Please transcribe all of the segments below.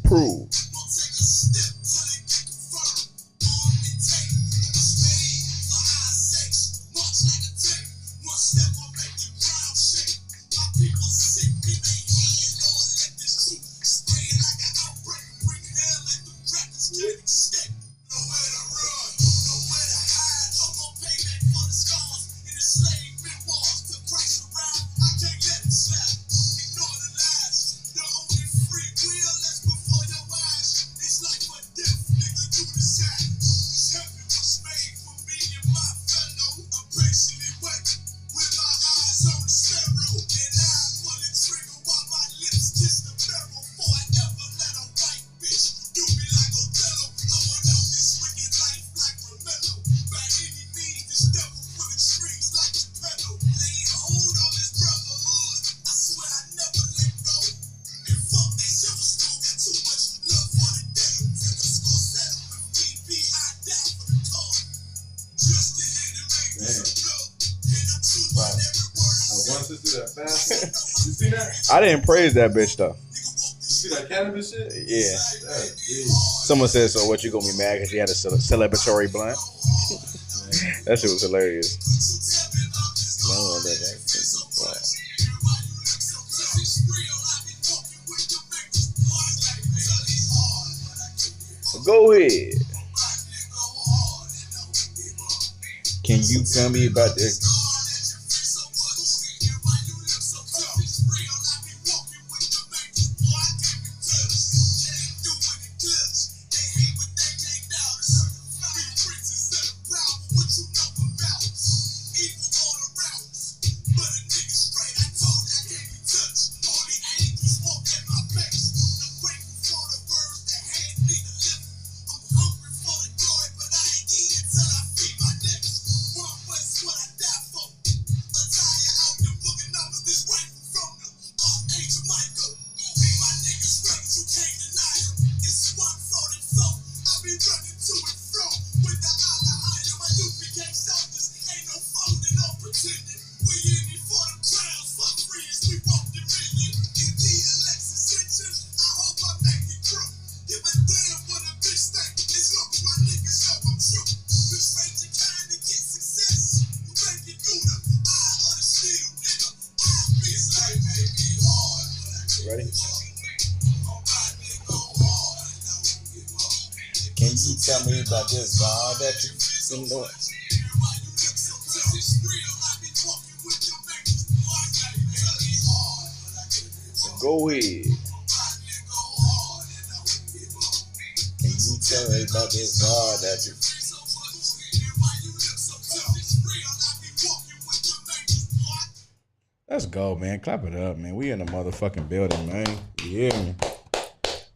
prove. I didn't praise that bitch though. You see that cannabis shit? Yeah. Someone said, so what, you gonna be mad because you had a celebratory blunt? That shit was hilarious. Go ahead. Can you tell me about this? Ready? Can you tell me about this vibe that you've been doing? So go ahead. Can you tell me about this vibe that you? Let's go, man. Clap it up, man. We in the motherfucking building, man. You hear me?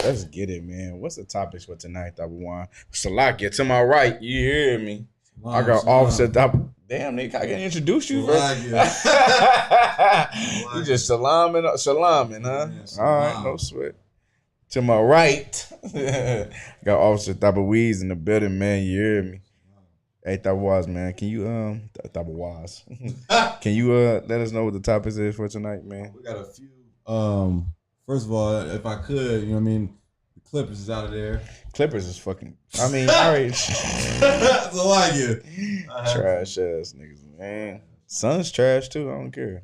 Let's get it, man. What's the topics for tonight, Double One? Salakia, to my right. You hear me? I got Officer Double. Damn, nigga, I can introduce you, bro. You just salaming, huh? Yeah, all right, no sweat. To my right, got Officer Double Weeds in the building, man. You hear me? Hey, Tabawaz, man, can you Tabawaz, can you let us know what the topic is for tonight, man? We got a few. First of all, if I could, you know what I mean, the Clippers is out of there. Clippers is fucking. I mean, all right. That's all I get. Trash ass niggas, man. Suns trash too. I don't care.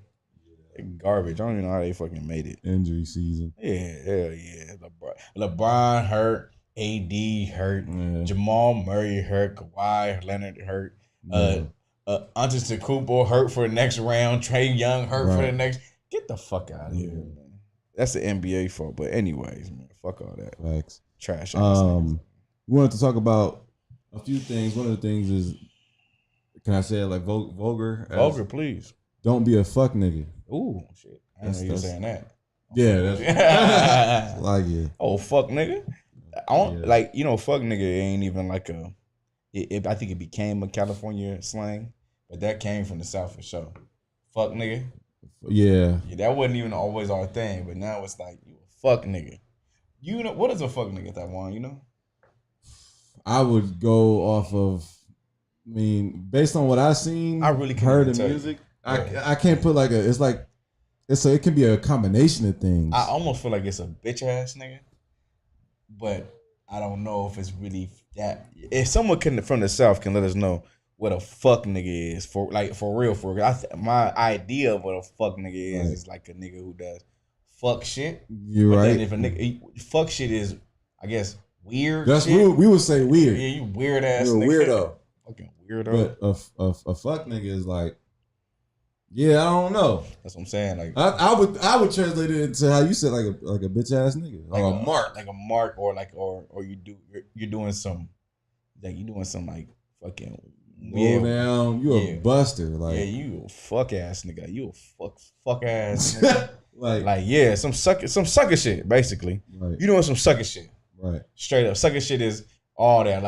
They garbage. I don't even know how they fucking made it. Injury season. Yeah, hell yeah. LeBron hurt. AD hurt, Jamal Murray hurt, Kawhi Leonard hurt, Antetokounmpo hurt for the next round, Trae Young hurt for the next. Get the fuck out of here, man. That's the NBA fault. But anyways, man, fuck all that. Facts. Trash. We wanted to talk about a few things. One of the things is, can I say it like vulgar? Vulgar, please. Don't be a fuck nigga. Ooh, shit. I didn't know you were saying that. Yeah, that's like it. Oh, fuck nigga. I don't like, you know, fuck nigga ain't even like a. I think it became a California slang, but that came from the South for sure. Fuck nigga. Yeah, that wasn't even always our thing, but now it's like you a fuck nigga. You know what is a fuck nigga, that one? You know, I would go off of. I mean, based on what I've seen, I really heard the music. I can't put like a. It's like it can be a combination of things. I almost feel like it's a bitch ass nigga. but I don't know if it's really that. If someone can from the South can let us know what a fuck nigga is for real. My idea of what a fuck nigga is like a nigga who does fuck shit. You're right. Then if a nigga fuck shit is, I guess, weird. That's shit. we would say weird. Yeah, you weird ass. You're a nigga. weirdo. Fucking weirdo. But a fuck nigga is like, yeah, I don't know. That's what I'm saying. Like I would translate it into how you said like a bitch ass nigga, like or a mark, or you're doing some like fucking down. You a buster, like you a fuck ass nigga. You a fuck ass nigga. like some sucker shit basically. Right. You doing some sucker shit. Right. Straight up, sucker shit is all that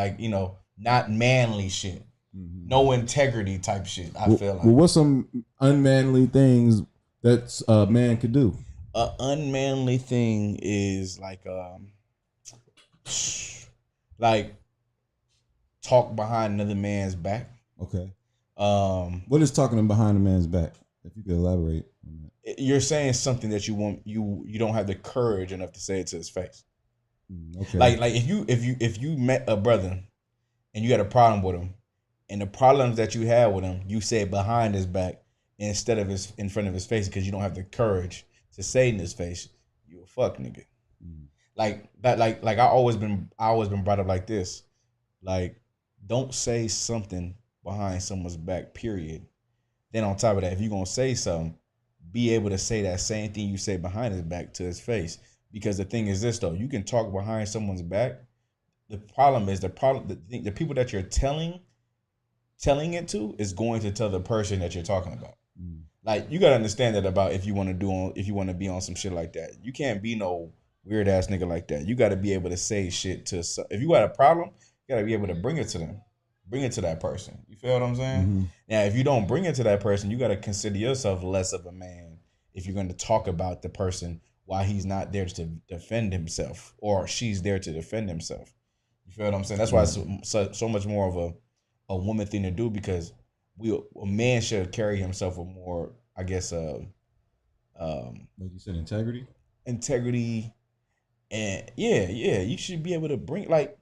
not manly shit. Mm-hmm. No integrity type shit. I feel like. Well, what's some unmanly things that a man could do? An unmanly thing is like talk behind another man's back. Okay. What is talking behind a man's back? If you could elaborate on that. You're saying something that you don't have the courage enough to say it to his face. Okay. Like if you met a brother and you had a problem with him, and the problems that you had with him, you say behind his back instead of in front of his face because you don't have the courage to say in his face, you a fuck nigga. Like that. Like I always been brought up like this. Like, don't say something behind someone's back. Period. Then on top of that, if you're gonna say something, be able to say that same thing you say behind his back to his face. Because the thing is this though, you can talk behind someone's back. The problem is the people that you're telling it to is going to tell the person that you're talking about. Like, you gotta understand that about if you want to be on some shit like that. You can't be no weird ass nigga like that. You got to be able to say shit to. If you got a problem, you got to be able to bring it to them, bring it to that person. You feel what I'm saying? Mm-hmm. Now, if you don't bring it to that person, you got to consider yourself less of a man if you're going to talk about the person while he's not there to defend himself, or she's there to defend himself. You feel what I'm saying? That's why it's so much more of a woman thing to do, because a man should carry himself with more, I guess, like you said, integrity, and you should be able to bring, like,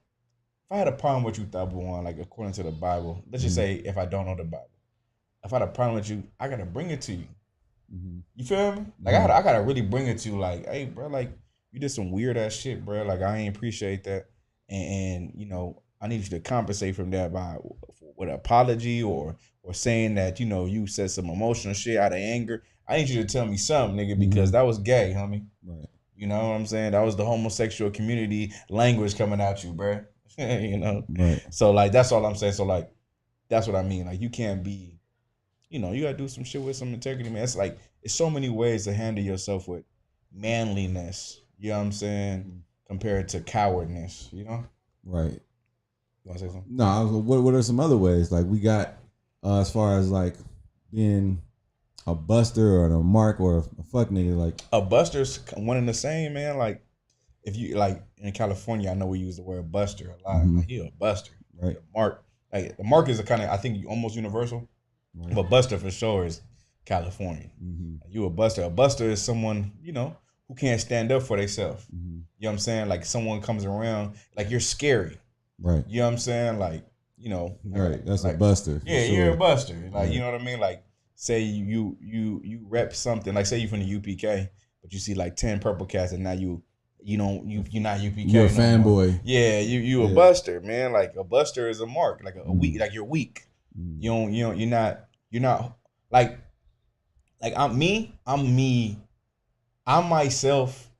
if I had a problem with you, Tabuan, like according to the Bible, let's just say if I don't know the Bible, if I had a problem with you, I gotta bring it to you. Mm-hmm. You feel me? Like I gotta really bring it to you, like, hey, bro, like you did some weird ass shit, bro. Like I ain't appreciate that, and I need you to compensate from that with an apology or saying that you said some emotional shit out of anger. I need you to tell me something, nigga, because that was gay, homie. Right. You know what I'm saying? That was the homosexual community language coming out you, bro. Right. So like that's all I'm saying. So like that's what I mean. Like you can't be, you gotta do some shit with some integrity, man. It's like it's so many ways to handle yourself with manliness. You know what I'm saying? Compared to cowardness. Right. You want to say something? No. What are some other ways? Like we got as far as like being a buster or a mark or a fuck nigga. Like a buster's one and the same, man. Like if you like in California, I know we use the word buster a lot. Mm-hmm. Like he a buster, right? The mark, like the mark is a kind of, I think, almost universal, right. But buster for sure is California. Mm-hmm. You a buster. A buster is someone who can't stand up for themselves. Mm-hmm. You know what I'm saying? Like someone comes around, like you're scary, right? You know what I'm saying? Like right. That's like a buster. Yeah, sure. You're a buster. Like right. You know what I mean? Like say you rep something. Like say you from the UPK, but you see like 10 purple cats, and now you're not UPK. You're a fanboy. Yeah, you a buster, man. Like a buster is a mark, like a weak, like you're weak. You're not like I'm me. I'm myself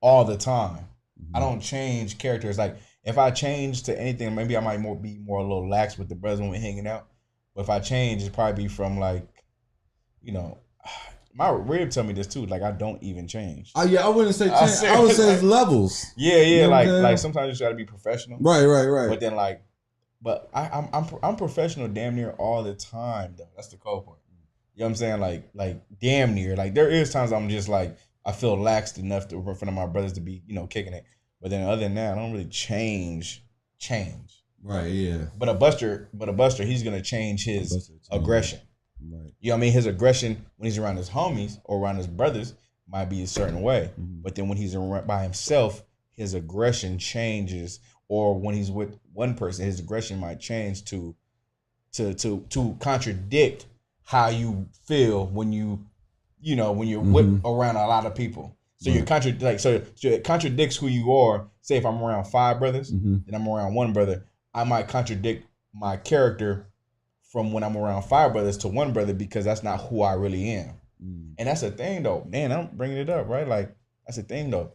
all the time. Mm-hmm. I don't change characters. Like if I change to anything, maybe I might be more a little lax with the brothers when we're hanging out. But if I change, it's probably be from like, my rib tell me this too. Like I don't even change. Yeah, I wouldn't say change. I would say it's levels. Yeah. Like sometimes you just gotta be professional. Right. But then I'm professional damn near all the time though. That's the cool part. You know what I'm saying? Like damn near. Like there is times I'm just like I feel laxed enough in front of my brothers to be kicking it. But then other than that, I don't really change. Right. Yeah. But a buster, he's gonna change his aggression. Right. You know what I mean? His aggression when he's around his homies or around his brothers might be a certain way. Mm-hmm. But then when he's by himself, his aggression changes, or when he's with one person, his aggression might change to contradict how you feel when you're with around a lot of people. So you're so it contradicts who you are. Say if I'm around 5 brothers and I'm around 1 brother, I might contradict my character from when I'm around 5 brothers to 1 brother because that's not who I really am. And that's the thing though, man, I'm bringing it up, right? Like that's the thing though.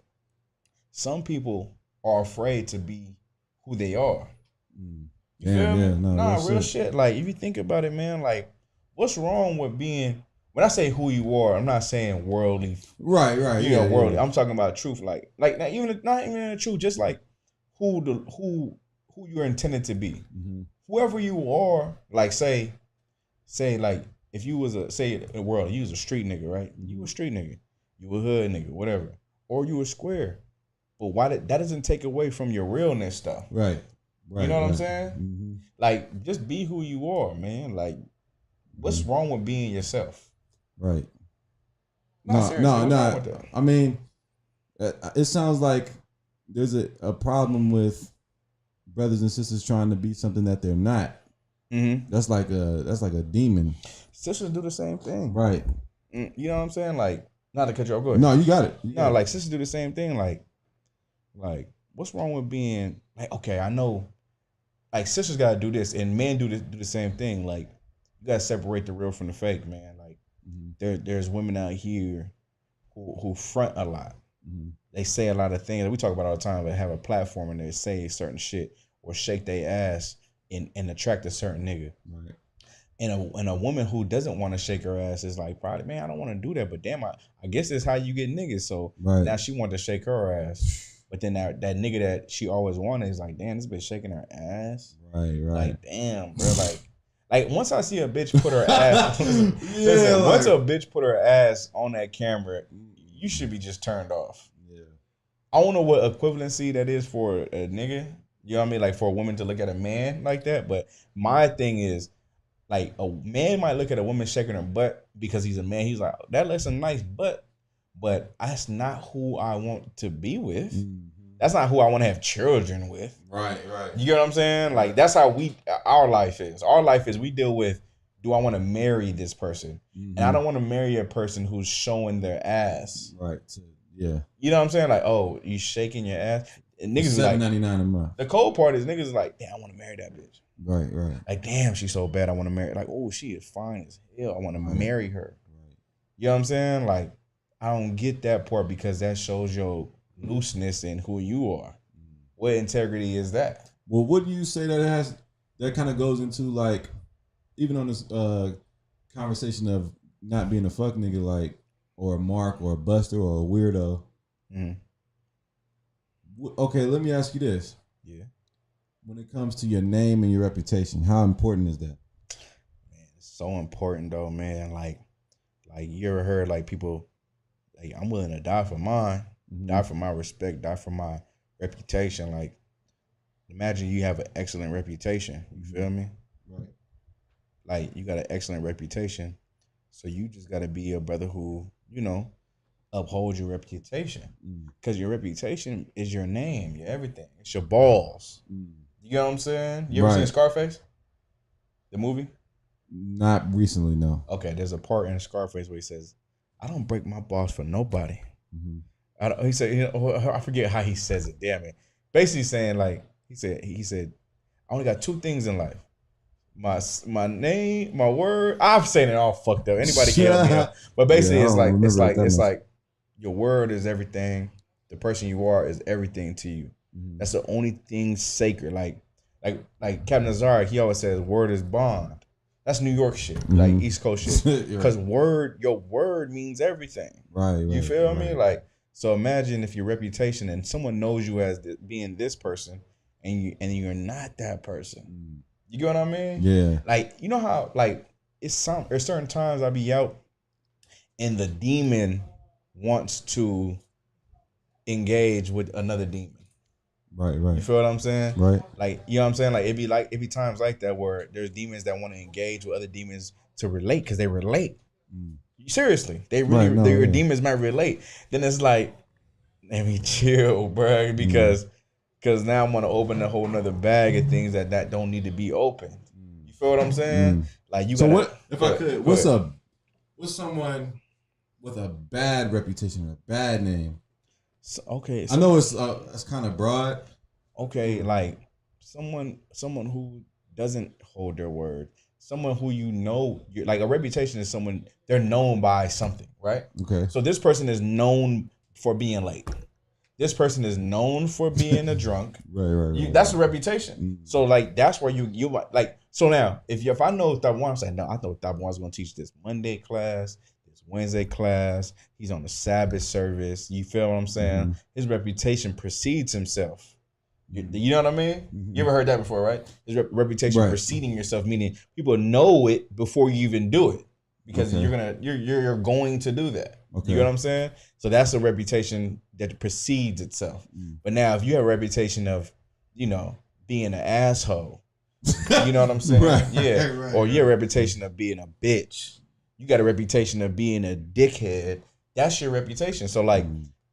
Some people are afraid to be who they are. You feel me? Nah, real shit. Like if you think about it, man, like what's wrong with being, when I say who you are, I'm not saying worldly. Right. Worldly. I'm talking about truth. Like not even the truth, just like who you're intended to be. Whoever you are, like say like if you was in the world, you was a street nigga, right? You a street nigga. You a hood nigga, whatever. Or you a square. But why that doesn't take away from your realness stuff. Right. You know what I'm saying? Like just be who you are, man. Like what's wrong with being yourself? Right. No. I mean, it sounds like there's a problem with brothers and sisters trying to be something that they're not. That's like a demon. Sisters do the same thing. Right. You know what I'm saying? Like, not to cut you off, go ahead. No, you got it. Like sisters do the same thing. Like what's wrong with being like, okay, I know, like sisters gotta do this, and men do the same thing. Like you gotta separate the real from the fake, man. Like there's women out here who front a lot. They say a lot of things that we talk about all the time, but have a platform and they say certain shit or shake their ass and attract a certain nigga. Right. And a woman who doesn't want to shake her ass is like, probably, man, I don't want to do that, but damn, I guess that's how you get niggas. So now she wants to shake her ass. But then that nigga that she always wanted is like, damn, this bitch shaking her ass. Right. Like, damn, bro. Like once I see a bitch put her ass, once a bitch put her ass on that camera, you should be just turned off. Yeah. I don't know what equivalency that is for a nigga. You know what I mean? Like for a woman to look at a man like that. But my thing is, like a man might look at a woman shaking her butt because he's a man. He's like, that looks a nice butt. But that's not who I want to be with. That's not who I want to have children with. Right. You get what I'm saying? Like that's how our life is. Our life is we deal with, do I want to marry this person? And I don't want to marry a person who's showing their ass. Right. Yeah. You know what I'm saying? Like, oh, you shaking your ass? And niggas $7.99 a month. The cold part is niggas is like, damn, I want to marry that bitch. Right. Like, damn, she's so bad, I want to marry. Like, oh, she is fine as hell, I want to marry her. Right. You know what I'm saying? Like, I don't get that part because that shows your looseness in who you are. What integrity is that? Well, what do you say that kind of goes into, like, even on this conversation of not being a fuck nigga, like, or a mark or a buster or a weirdo. Okay, let me ask you this. Yeah. When it comes to your name and your reputation, how important is that? Man, it's so important though, man. Like you ever heard like people, like, I'm willing to die for mine, die for my respect, die for my reputation. Like, imagine you have an excellent reputation. You feel me? Right. Like, you got an excellent reputation, so you just got to be a brother who, uphold your reputation. Because your reputation is your name, your everything. It's your balls. You know what I'm saying? You ever seen Scarface? The movie? Not recently, no. Okay, there's a part in Scarface where he says, I don't break my balls for nobody. He said, I forget how he says it. Damn it. Basically saying, like, he said, I only got 2 things in life. My name, my word. I'm saying it all fucked up. Anybody can help me out. But basically, it's like your word is everything. The person you are is everything to you. That's the only thing sacred. Like Captain Nazar, he always says, word is bond. That's New York shit, like East Coast shit. Because your word means everything. Right. You feel me? Like, so imagine if your reputation and someone knows you as being this person, and you're not that person. You get what I mean? Yeah. Like, you know how, like, there's certain times I be out and the demon wants to engage with another demon. Right. You feel what I'm saying? Right. Like, you know what I'm saying? Like, it be times like that where there's demons that want to engage with other demons to relate because they relate. Seriously. They really, demons might relate. Then it's like, let me chill, bro, because now I'm gonna open a whole nother bag of things that don't need to be opened. You feel what I'm saying? Like you. So gotta, what if I could? What's someone with a bad reputation, a bad name? So, okay, I know it's kind of broad. Okay, like someone who doesn't hold their word, someone who like a reputation is someone they're known by something, right? Okay. So this person is known for being late. This person is known for being a drunk. Right. That's a reputation. So like that's where you like. So now if I know Thab One, I'm saying no, I know Thab One's going to teach this Monday class, this Wednesday class. He's on the Sabbath service. You feel what I'm saying? His reputation precedes himself. You know what I mean? You ever heard that before, right? His reputation preceding yourself, meaning people know it before you even do it, because you're going to do that. Okay. You know what I'm saying? So that's a reputation that precedes itself. But now, if you have a reputation of, being an asshole, you know what I'm saying? Or you have a reputation of being a bitch. You got a reputation of being a dickhead. That's your reputation. So like.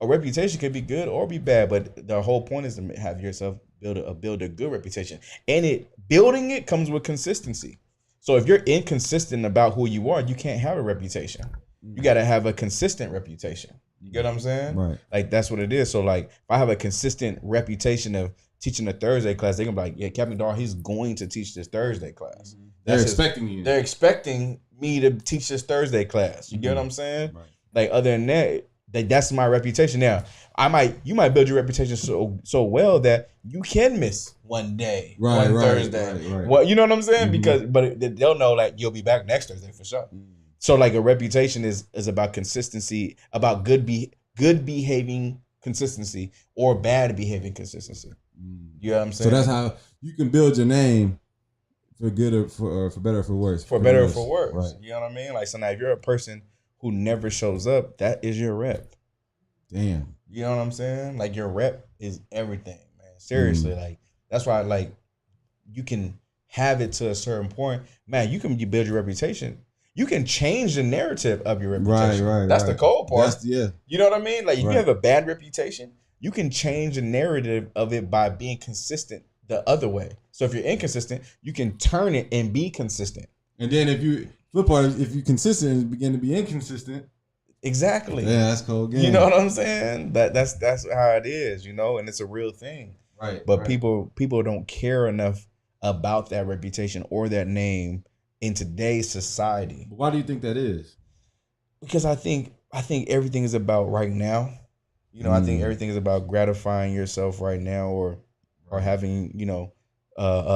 A reputation could be good or be bad, but the whole point is to have yourself build a good reputation. And building it comes with consistency. So if you're inconsistent about who you are, you can't have a reputation. You got to have a consistent reputation. You get what I'm saying? Right. Like that's what it is. So like if I have a consistent reputation of teaching a Thursday class, they're gonna be like, yeah, Captain Dar, he's going to teach this Thursday class. They're expecting you. They're expecting me to teach this Thursday class. You get what I'm saying? Right. Like other than that. That's my reputation. Now, you might build your reputation so well that you can miss one day, one Thursday. Right. Well, you know what I'm saying? But they'll know like you'll be back next Thursday for sure. So like a reputation is about consistency, about good behaving consistency or bad behaving consistency. You know what I'm saying? So that's how you can build your name for good or for better or for worse. For better or for worse. Right. You know what I mean? Like so now if you're a person who never shows up, that is your rep. Damn. You know what I'm saying? Like your rep is everything, man. Seriously, like that's why like you can have it to a certain point. Man, you can build your reputation. You can change the narrative of your reputation. Right. That's the cool part. You know what I mean? Like if you have a bad reputation, you can change the narrative of it by being consistent the other way. So if you're inconsistent, you can turn it and be consistent. And then if you're consistent and begin to be inconsistent. Exactly. Yeah, that's cool. Game. You know what I'm saying? That's how it is, and it's a real thing. Right. But people don't care enough about that reputation or that name in today's society. Why do you think that is? Because I think everything is about right now. I think everything is about gratifying yourself right now or having,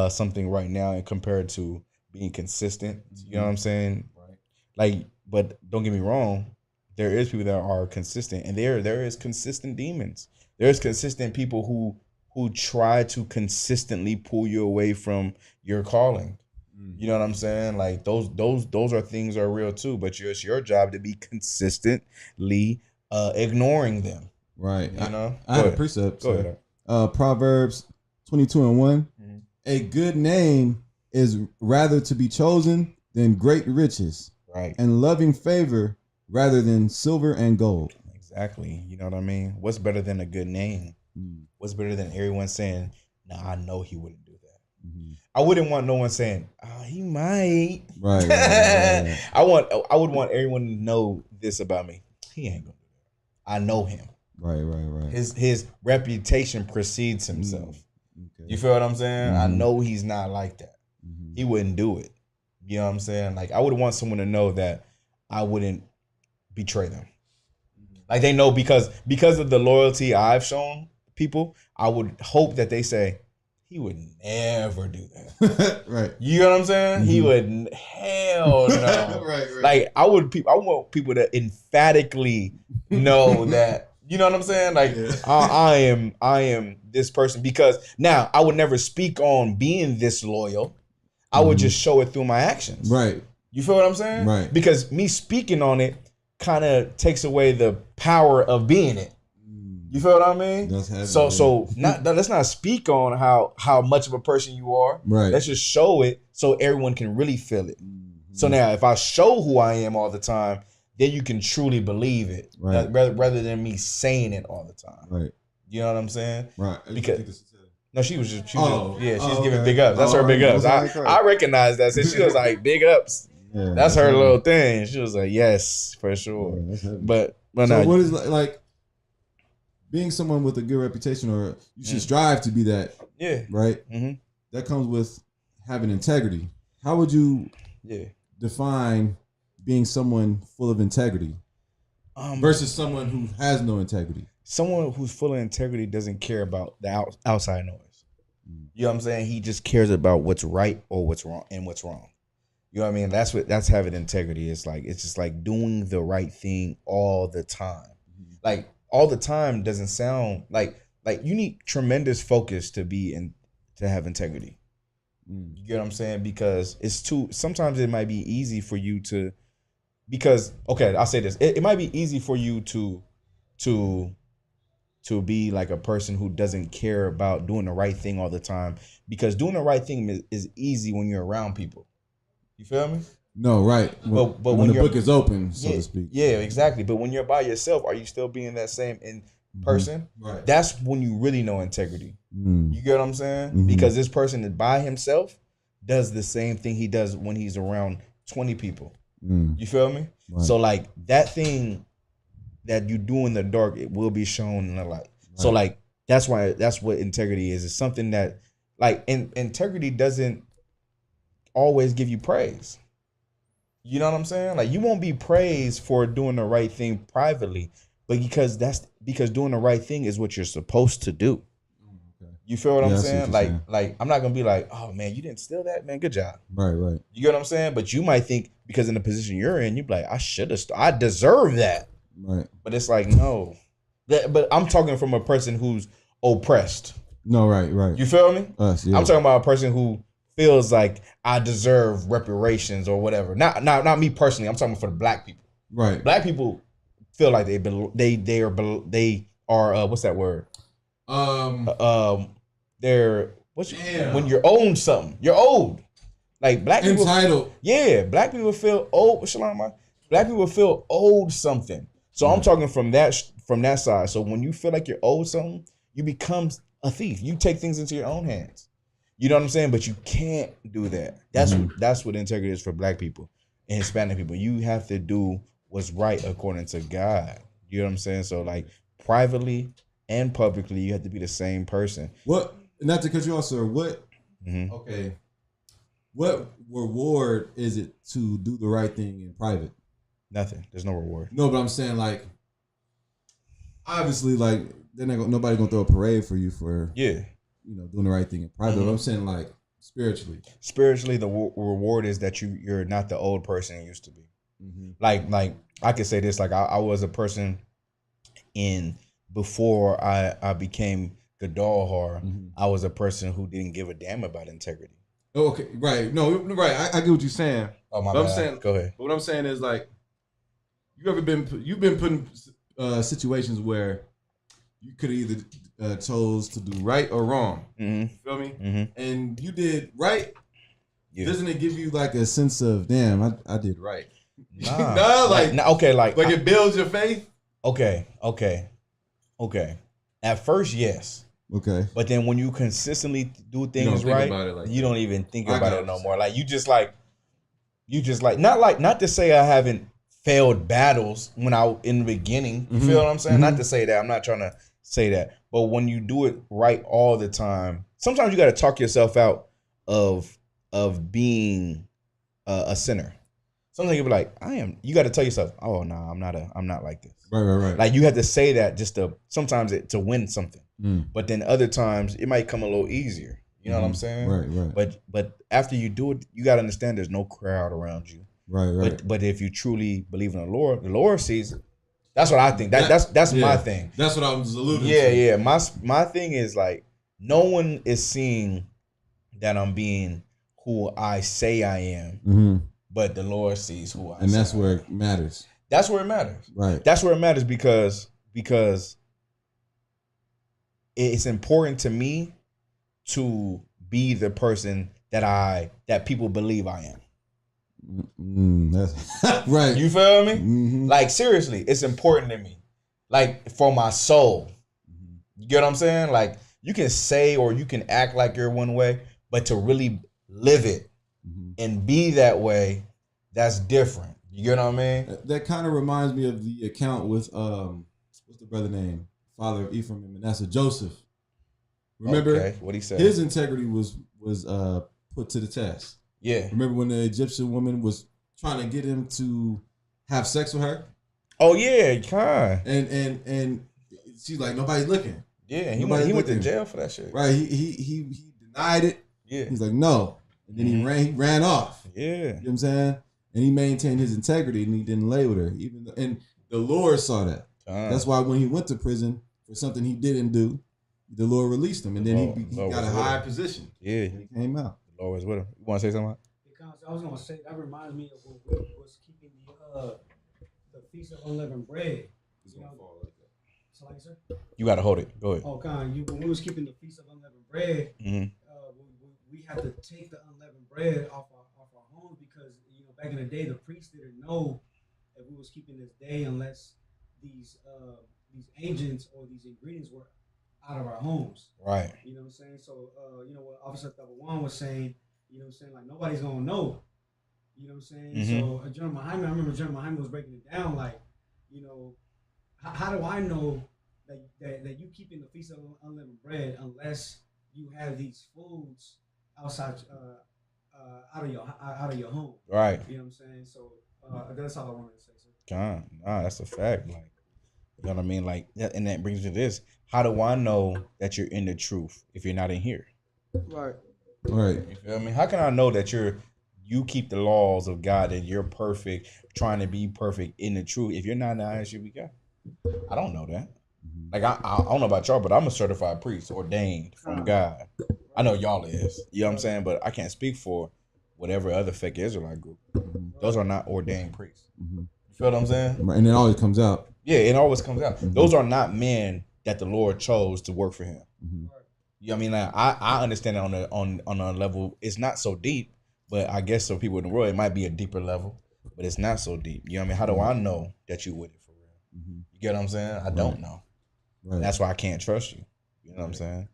something right now and compared to being consistent. You know what I'm saying? Right. Like, but don't get me wrong. There is people that are consistent, and there is consistent demons. There's consistent people who try to consistently pull you away from your calling. You know what I'm saying? Like those are things are real too, but it's your job to be consistently ignoring them. Right. I had a precept. Go ahead. Proverbs 22:1. A good name is rather to be chosen than great riches. Right. And loving favor rather than silver and gold. Exactly. You know what I mean? What's better than a good name? What's better than everyone saying, "No, I know he wouldn't do that." I wouldn't want no one saying, "Oh, he might." Right. I would want everyone to know this about me. He ain't gonna do that. I know him. Right. His reputation precedes himself. Okay. You feel what I'm saying? I know he's not like that. He wouldn't do it. You know what I'm saying? Like I would want someone to know that I wouldn't betray them. Like they know because of the loyalty I've shown people, I would hope that they say, he would never do that. Right. You know what I'm saying? He would, hell no. Right. Like I want people to emphatically know that, you know what I'm saying? Like I am this person, because now I would never speak on being this loyal. I would just show it through my actions. Right. You feel what I'm saying? Right. Because me speaking on it kind of takes away the power of being it. You feel what I mean? So let's not speak on how much of a person you are. Right. Let's just show it so everyone can really feel it. So now if I show who I am all the time, then you can truly believe it, right? Rather than me saying it all the time, Right? You know what I'm saying? Right. Because no, she's giving okay. big ups. That's her big ups. I recognize that. So she was like, big ups. Yeah, that's her little thing. She was like, yes, for sure. Yeah, but so no, what is like being someone with a good reputation, or you should strive to be that? Yeah. Right. Mm-hmm. That comes with having integrity. How would you define being someone full of integrity versus someone who has no integrity? Someone who's full of integrity doesn't care about the outside noise. You know what I'm saying? He just cares about what's right or what's wrong and what's wrong. You know what I mean? That's having integrity. It's just like doing the right thing all the time. Like all the time doesn't sound like you need tremendous focus to have integrity. You get what I'm saying? Because sometimes it might be easy for you to, I'll say this. It might be easy for you to be like a person who doesn't care about doing the right thing all the time, because doing the right thing is easy when you're around people. You feel me? No, right. But when the book is open, so to speak. Yeah, exactly. But when you're by yourself, are you still being that same person? Right. That's when you really know integrity. You get what I'm saying? Because this person is by himself does the same thing he does when he's around 20 people. You feel me? Right. So like that thing that you do in the dark, it will be shown in the light. Right. So like that's what integrity is. It's something that like integrity doesn't always give you praise. You know what I'm saying? Like you won't be praised for doing the right thing privately, but because doing the right thing is what you're supposed to do. Okay. You feel what I'm saying? Like I'm not gonna be like, oh man, you didn't steal that, man. Good job. Right. You get what I'm saying? But you might think because in the position you're in, you'd be like, I deserve that. Right. But it's like, no. But I'm talking from a person who's oppressed. No, right. You feel me? Us, yeah. I'm talking about a person who feels like I deserve reparations or whatever. Not me personally. I'm talking for the black people. Right. Black people feel like they are what's that word? They're when you're owed something. You're owed. Like black people entitled. Yeah, black people feel owed. Black people feel owed something. So I'm talking from that side. So when you feel like you're owed something, you become a thief. You take things into your own hands. You know what I'm saying? But you can't do that. That's what integrity is for black people and Hispanic people. You have to do what's right according to God. You know what I'm saying? So like privately and publicly, you have to be the same person. What? Not to cut you off, sir. What? Okay. What reward is it to do the right thing in private? Nothing. There's no reward. No, but I'm saying like, obviously, like nobody gonna throw a parade for you for doing the right thing in private. But I'm saying like spiritually, the reward is that you're not the old person you used to be. Like I could say this, like I was a person before I became Gadolhar, I was a person who didn't give a damn about integrity. Okay, right. No, right. I get what you're saying. Oh my bad. I'm saying, go ahead. But what I'm saying is like, you've been put in situations where you could either chose to do right or wrong. You feel me? And you did right. Yeah. Doesn't it give you like a sense of damn, I did right? Nah, like it builds your faith. Okay. At first, yes. Okay. But then when you consistently do things right, you don't even think about it no more. Like you just like not to say I haven't failed battles when I in the beginning. You feel what I'm saying? Not to say that. I'm not trying to say that. But when you do it right all the time, sometimes you got to talk yourself out of being a sinner. Sometimes you be like, you got to tell yourself, oh no, I'm not like this. Right. Like you have to say that just to win something. But then other times it might come a little easier. You know what I'm saying? Right. But after you do it, you got to understand there's no crowd around you. Right. But if you truly believe in the Lord sees it. That's what I think. That's my thing. That's what I was alluding to. Yeah. My thing is like no one is seeing that I'm being who I say I am, but the Lord sees who I am. And that's where it matters. That's where it matters. Right. That's where it matters because it's important to me to be the person that people believe I am. That's right. You feel me? Mm-hmm. Like, seriously, it's important to me. Like, for my soul. You get what I'm saying? Like, you can say or you can act like you're one way, but to really live it and be that way, that's different. You get what I mean? That kind of reminds me of the account with what's the brother name? Father of Ephraim and Manasseh, Joseph. Remember, okay, what he said? His integrity was put to the test. Yeah. Remember when the Egyptian woman was trying to get him to have sex with her? Oh yeah, kind. And she's like, nobody's looking. Yeah, he went to jail for that shit. Right. He denied it. Yeah. He's like, no. And then he ran off. Yeah. You know what I'm saying? And he maintained his integrity and he didn't lay with her. And the Lord saw that. That's why when he went to prison for something he didn't do, the Lord released him. And then he got a higher position. Yeah. And he came out. The Lord was with him. You want to say something? I was going to say, that reminds me of what was keeping the Feast of Unleavened Bread. It's going to fall like that. So like, sir? You got to hold it. Go ahead. Oh, when we was keeping the Feast of Unleavened Bread, we had to take the unleavened bread off our homes because, back in the day, the priests didn't know that we was keeping this day unless these agents or these ingredients were out of our homes. Right. You know what I'm saying? So, what Officer Double One was saying, like nobody's going to know. You know what I'm saying? Mm-hmm. So, General Muhammad, I remember General Muhammad was breaking it down like, how do I know that you keeping the Feast of Unleavened Bread unless you have these foods outside, out of your home? Right. You know what I'm saying? So that's all I wanted to say, sir. God, nah, that's a fact. Like, you know what I mean? Like, and that brings me to this: how do I know that you're in the truth if you're not in here? Right. Right. You feel me? How can I know that you keep the laws of God and you're perfect, trying to be perfect in the truth if you're not in the ISUBCRIBE? I don't know that. Like, I don't know about y'all, but I'm a certified priest ordained from God. I know y'all is. You know what I'm saying? But I can't speak for whatever other fake Israelite group. Those are not ordained priests. You feel what I'm saying? And it always comes out. Yeah, it always comes out. Those are not men that the Lord chose to work for him. You know what I mean? Like, I understand it on a level. It's not so deep, but I guess for people in the world, it might be a deeper level, but it's not so deep. You know what I mean? How do I know that you with it for real? You get what I'm saying? I don't know. Right. That's why I can't trust you. You know what I'm saying?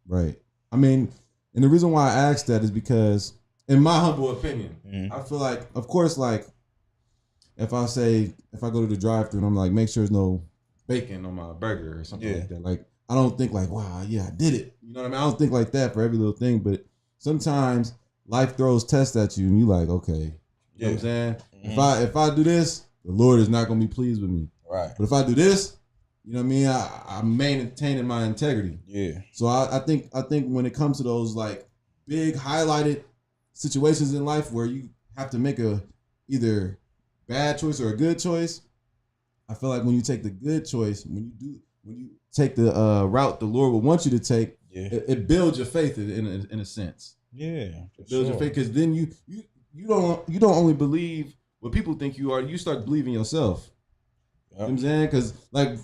Right. I mean, and the reason why I asked that is because, in my humble opinion, I feel like, of course, like, if I go to the drive-thru and I'm like, make sure there's no bacon on my burger or something like that. Like, I don't think like, wow, yeah, I did it. You know what I mean? I don't think like that for every little thing, but sometimes life throws tests at you and you like, okay, you know what I'm saying? If I do this, the Lord is not going to be pleased with me. Right. But if I do this, you know what I mean? I'm maintaining my integrity. Yeah. So I think when it comes to those like big highlighted situations in life where you have to make a either bad choice or a good choice, I feel like when you take the good choice, when you take the route the Lord will want you to take, it builds your faith in a sense. Yeah, it builds your faith because then you don't only believe what people think you are. You start believing yourself. You know what I'm saying? Because like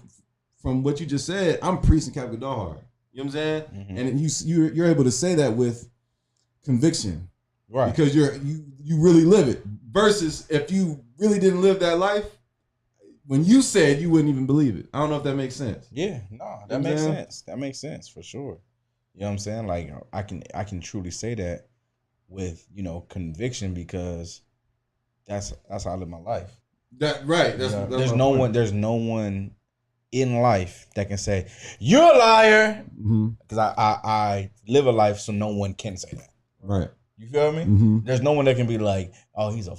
from what you just said, I'm priest in Cap Gadar. You know what I'm saying? And you're able to say that with conviction, right? Because you really live it. Versus if you really didn't live that life, when you said, you wouldn't even believe it. I don't know if that makes sense. Yeah, no, that makes sense. That makes sense for sure. You know what I'm saying? Like I can truly say that with, conviction because that's how I live my life. That right. There's no one in life that can say you're a liar because I live a life so no one can say that. Right. You feel me? There's no one that can be like, oh, he's a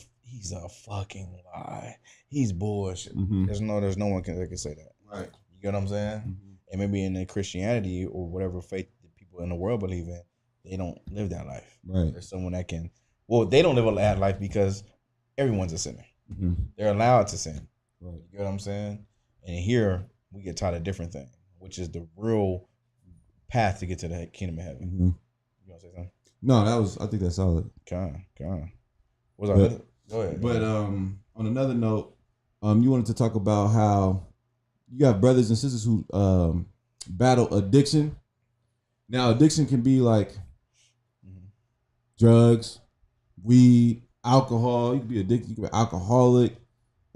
fucking lie. He's bullshit. There's no one that can say that. Right. You get what I'm saying? And maybe in the Christianity or whatever faith that people in the world believe in, they don't live that life. Right. There's someone that can. Well, they don't live that life because everyone's a sinner. They're allowed to sin. Right. You get what I'm saying? And here we get taught a different thing, which is the real path to get to the kingdom of heaven. You want to say something? No, I think that's solid. Come on. What's up? Go ahead. But on another note, you wanted to talk about how you have brothers and sisters who battle addiction. Now, addiction can be like drugs, weed, alcohol. You could be addicted. You could be alcoholic.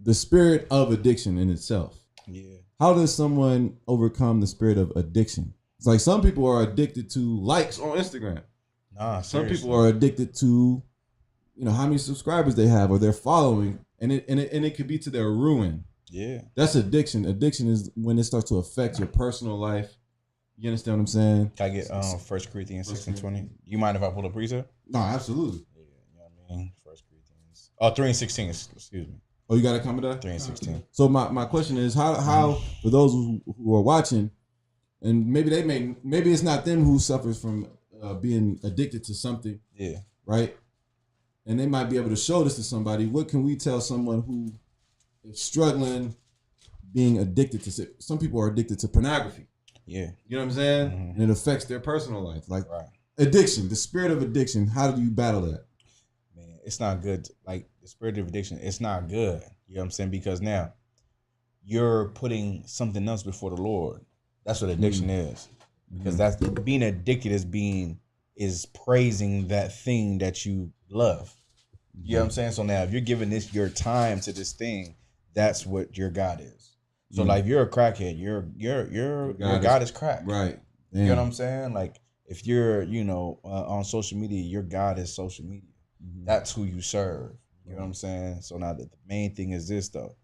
The spirit of addiction in itself. Yeah. How does someone overcome the spirit of addiction? It's like some people are addicted to likes on Instagram. Nah, some seriously. people are addicted to, how many subscribers they have or their following, and it could be to their ruin. Yeah. That's addiction. Addiction is when it starts to affect your personal life. You understand what I'm saying? Can I get 1 Corinthians 6:20? You mind if I pull a precept? No, absolutely. Yeah, you know what I mean? 1 Corinthians. Oh, 3:16, excuse me. Oh, you got it coming up? 3:16. So my question is how for those who are watching, and maybe it's not them who suffers from being addicted to something. Yeah. Right? And they might be able to show this to somebody. What can we tell someone who is struggling being addicted to? Some people are addicted to pornography. Yeah. You know what I'm saying? Mm-hmm. And it affects their personal life. Like right. Addiction, the spirit of addiction. How do you battle that? Man, it's not good. Like the spirit of addiction, it's not good. You know what I'm saying? Because now you're putting something else before the Lord. That's what addiction is. Because that's being addicted is praising that thing that you love. You know what I'm saying? So now if you're giving this your time to this thing, that's what your God is. So like you're a crackhead, your God is crack. Right. Damn. You know what I'm saying? Like if you're, on social media, your God is social media. Mm-hmm. That's who you serve. You know what I'm saying? So now the main thing is this though,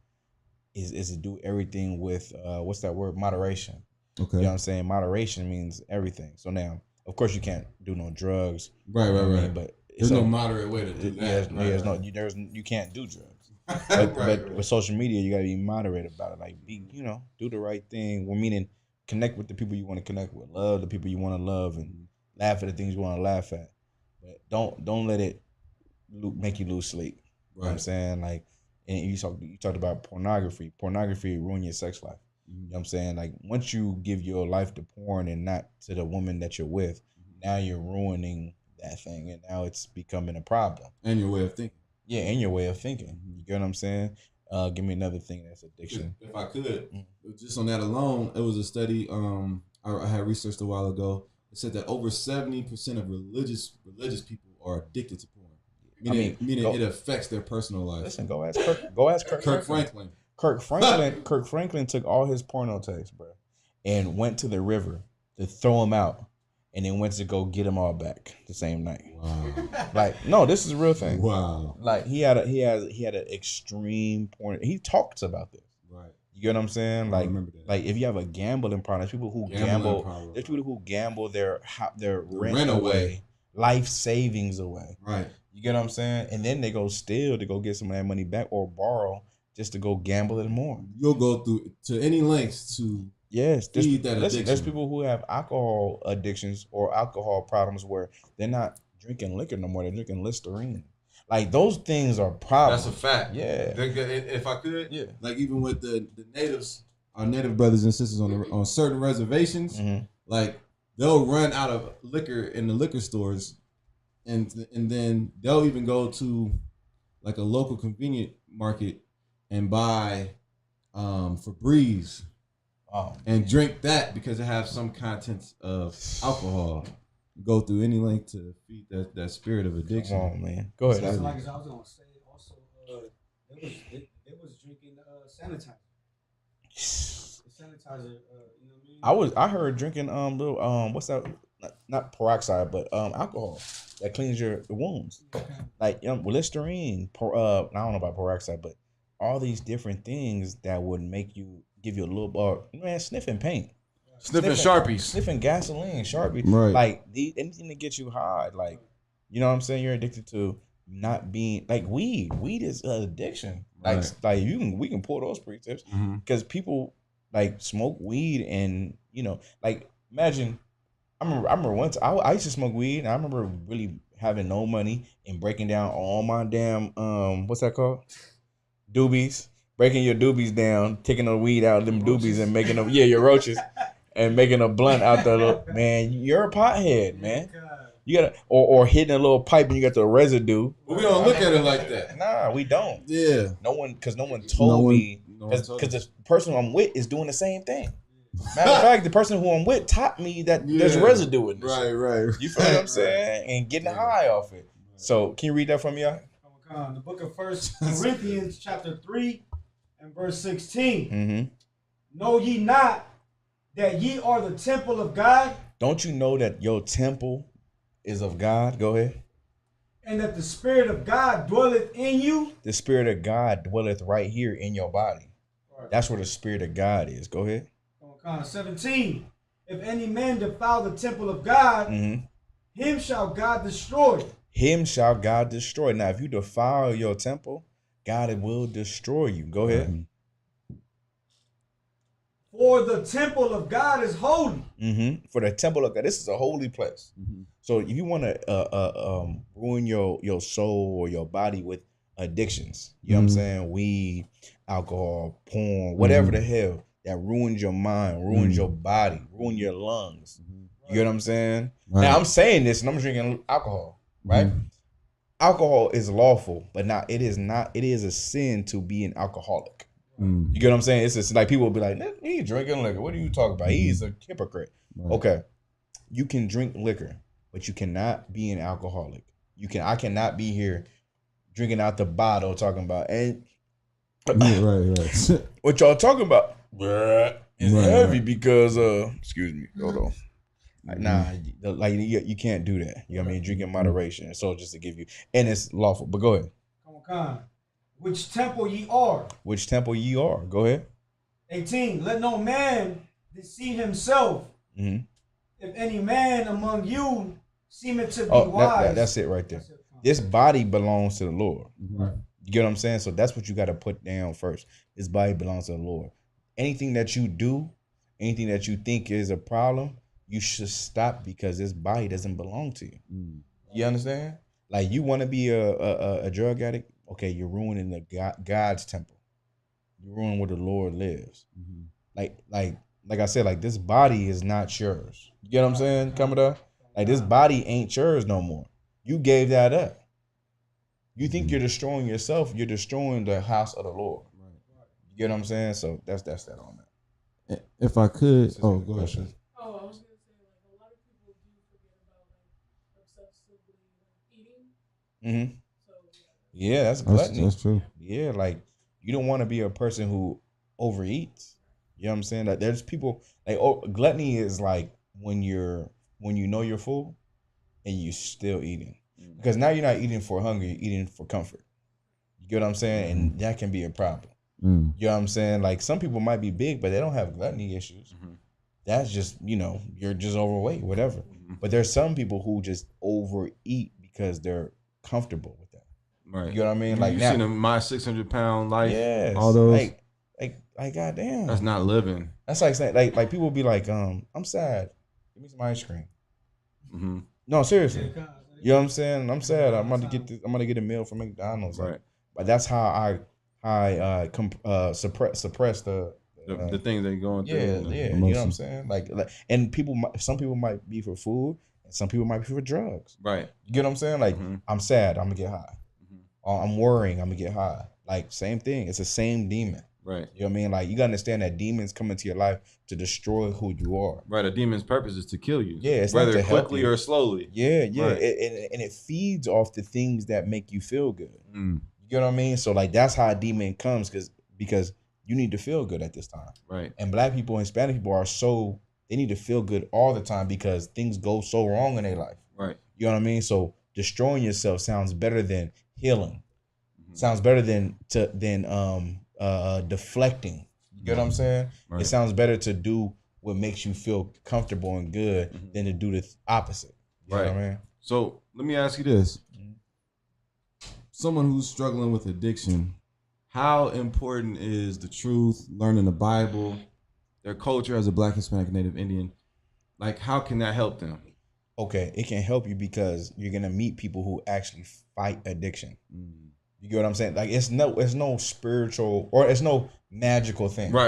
is to do everything with what's that word? Moderation. Okay. You know what I'm saying? Moderation means everything. So now, of course, you can't do no drugs. Right. But there's no moderate way to do that. You can't do drugs. But with social media, you gotta be moderate about it. Like do the right thing. Well, meaning connect with the people you want to connect with, love the people you want to love, and laugh at the things you want to laugh at. But don't let it make you lose sleep. You know what I'm saying? Like, and you talked about pornography. Pornography ruin your sex life. You know what I'm saying? Like once you give your life to porn and not to the woman that you're with, now you're ruining that thing, and now it's becoming a problem. And your way of thinking. Yeah, and your way of thinking. You get what I'm saying? Give me another thing that's addiction. If I could, just on that alone, it was a study I had researched a while ago. It said that over 70% of religious people are addicted to porn. Meaning it affects their personal life. Listen, go ask Kirk Franklin. Kirk Franklin took all his porno tapes, bro, and went to the river to throw them out. And then went to go get them all back the same night. Wow. Like, no, this is a real thing. Wow. Like he had an extreme porn. He talks about this. Right. You get what I'm saying? Like, remember that. Like if you have a gambling problem, there's people who gamble. There's people who gamble their rent away, life savings away. Right. You get what I'm saying? And then they go steal to go get some of that money back or borrow just to go gamble it more. You'll go through to any lengths to. Yes, there's people who have alcohol addictions or alcohol problems where they're not drinking liquor no more. They're drinking Listerine. Like those things are problems. That's a fact. Yeah. If I could, like even with the natives, our native brothers and sisters on certain reservations, like they'll run out of liquor in the liquor stores, and then they'll even go to like a local convenient market and buy Febreze. And drink that because it has some contents of alcohol. Go through any length to feed that spirit of addiction. Come on, man. Go ahead. Like I was gonna say, also, they was drinking sanitizer. Sanitizer, you know what I mean? I heard drinking little what's that? Not peroxide, but alcohol that cleans your wounds. Like Listerine. I don't know about peroxide, but all these different things that would make you. Give you a little sniffing paint, sniffing Sharpies, sniffing gasoline, Sharpie, right? Like anything to get you high, like you know what I'm saying. You're addicted to not being like weed. Weed is an addiction. Like we can pull those precepts because people like smoke weed and like imagine. I remember once I used to smoke weed and I remember really having no money and breaking down all my damn what's that called doobies. Breaking your doobies down, taking the weed out of them doobies and making them, your roaches, and making a blunt out there. Man, you're a pothead, man. You gotta, or hitting a little pipe and you got the residue. But we don't look at it like that. Nah, we don't. Yeah. No one told me, because the person I'm with is doing the same thing. Matter of fact, the person who I'm with taught me that there's residue in this. Right. You feel what I'm saying? And getting high off it. So, can you read that for me, y'all? The book of 1 Corinthians chapter 3 and verse 16. Mm-hmm. Know ye not that ye are the temple of God? Don't you know that your temple is of God? Go ahead. And that the Spirit of God dwelleth in you? The Spirit of God dwelleth right here in your body. Right. That's where the Spirit of God is. Go ahead. 17. If any man defile the temple of God, him shall God destroy. Him shall God destroy. Now, if you defile your temple, God will destroy you. Go ahead. For the temple of God is holy. For the temple of God, this is a holy place. So if you want to ruin your soul or your body with addictions, you know what I'm saying? Weed, alcohol, porn, whatever the hell that ruins your mind, ruins your body, ruin your lungs. You get what I'm saying? Right. Now I'm saying this and I'm drinking alcohol, right? Alcohol is lawful, but it is a sin to be an alcoholic. You get what I'm saying? It's just like people will be like, he's drinking liquor. What are you talking about? He's a hypocrite. Right. Okay. You can drink liquor, but you cannot be an alcoholic. I cannot be here drinking out the bottle talking about right. What y'all talking about? It's heavy because excuse me, hold on. Like you can't do that. You know what I mean? Drink in moderation. So just to give you, and it's lawful. But go ahead. Come on. Which temple ye are. Which temple ye are. Go ahead. 18. Let no man deceive himself. If any man among you seemeth to be wise. That's it right there. This body belongs to the Lord. You get what I'm saying? So that's what you got to put down first. This body belongs to the Lord. Anything that you do, anything that you think is a problem, you should stop because this body doesn't belong to you. You understand? Like you want to be a drug addict? Okay, you're ruining God's temple. You're ruining where the Lord lives. Like I said, like this body is not yours. You get what I'm saying, Commodore? Like this body ain't yours no more. You gave that up. You think you're destroying yourself? You're destroying the house of the Lord. You get what I'm saying? So that's that on that. If I could, go ahead. I was gonna say, like a lot of people do forget about like obsessively eating. So yeah, that's gluttony. That's true. Yeah, like you don't want to be a person who overeats. You know what I'm saying? Like there's people like gluttony is like when you know you're full and you still eating. Because now you're not eating for hunger, you're eating for comfort. You get what I'm saying? And that can be a problem. You know what I'm saying? Like some people might be big, but they don't have gluttony issues. That's just, you're just overweight, whatever. But there's some people who just overeat because they're comfortable with that. Right. You know what I mean? Like you now, seen my 600-pound life. Yes. All those. Like goddamn. That's not living. That's like saying like people be like, I'm sad. Give me some ice cream. No, seriously. You know what I'm saying? I'm sad. I'm about to get a meal from McDonald's. Right. But that's how I suppress the things they're going through. Yeah. You know what I'm saying? Like and some people might be for food and some people might be for drugs. Right. You get what I'm saying? Like I'm sad, I'm gonna get high. I'm worrying, I'm gonna get high. Like same thing. It's the same demon. Right. You know what I mean? Like you gotta understand that demons come into your life to destroy who you are. Right. A demon's purpose is to kill you. Yeah. It's whether not to quickly or slowly. Yeah. Right. And it feeds off the things that make you feel good. You get what I mean? So like that's how a demon comes because you need to feel good at this time. Right. And black people and Hispanic people they need to feel good all the time because things go so wrong in their life. Right. You know what I mean? So destroying yourself sounds better than healing. Sounds better than deflecting. You get what I'm saying? Right. It sounds better to do what makes you feel comfortable and good than to do the opposite. You know what I mean? So let me ask you this. Someone who's struggling with addiction, how important is the truth, learning the Bible, their culture as a Black, Hispanic, Native Indian? Like, how can that help them? Okay, it can help you because you're going to meet people who actually fight addiction. You get what I'm saying? Like it's no spiritual or it's no magical thing. Right.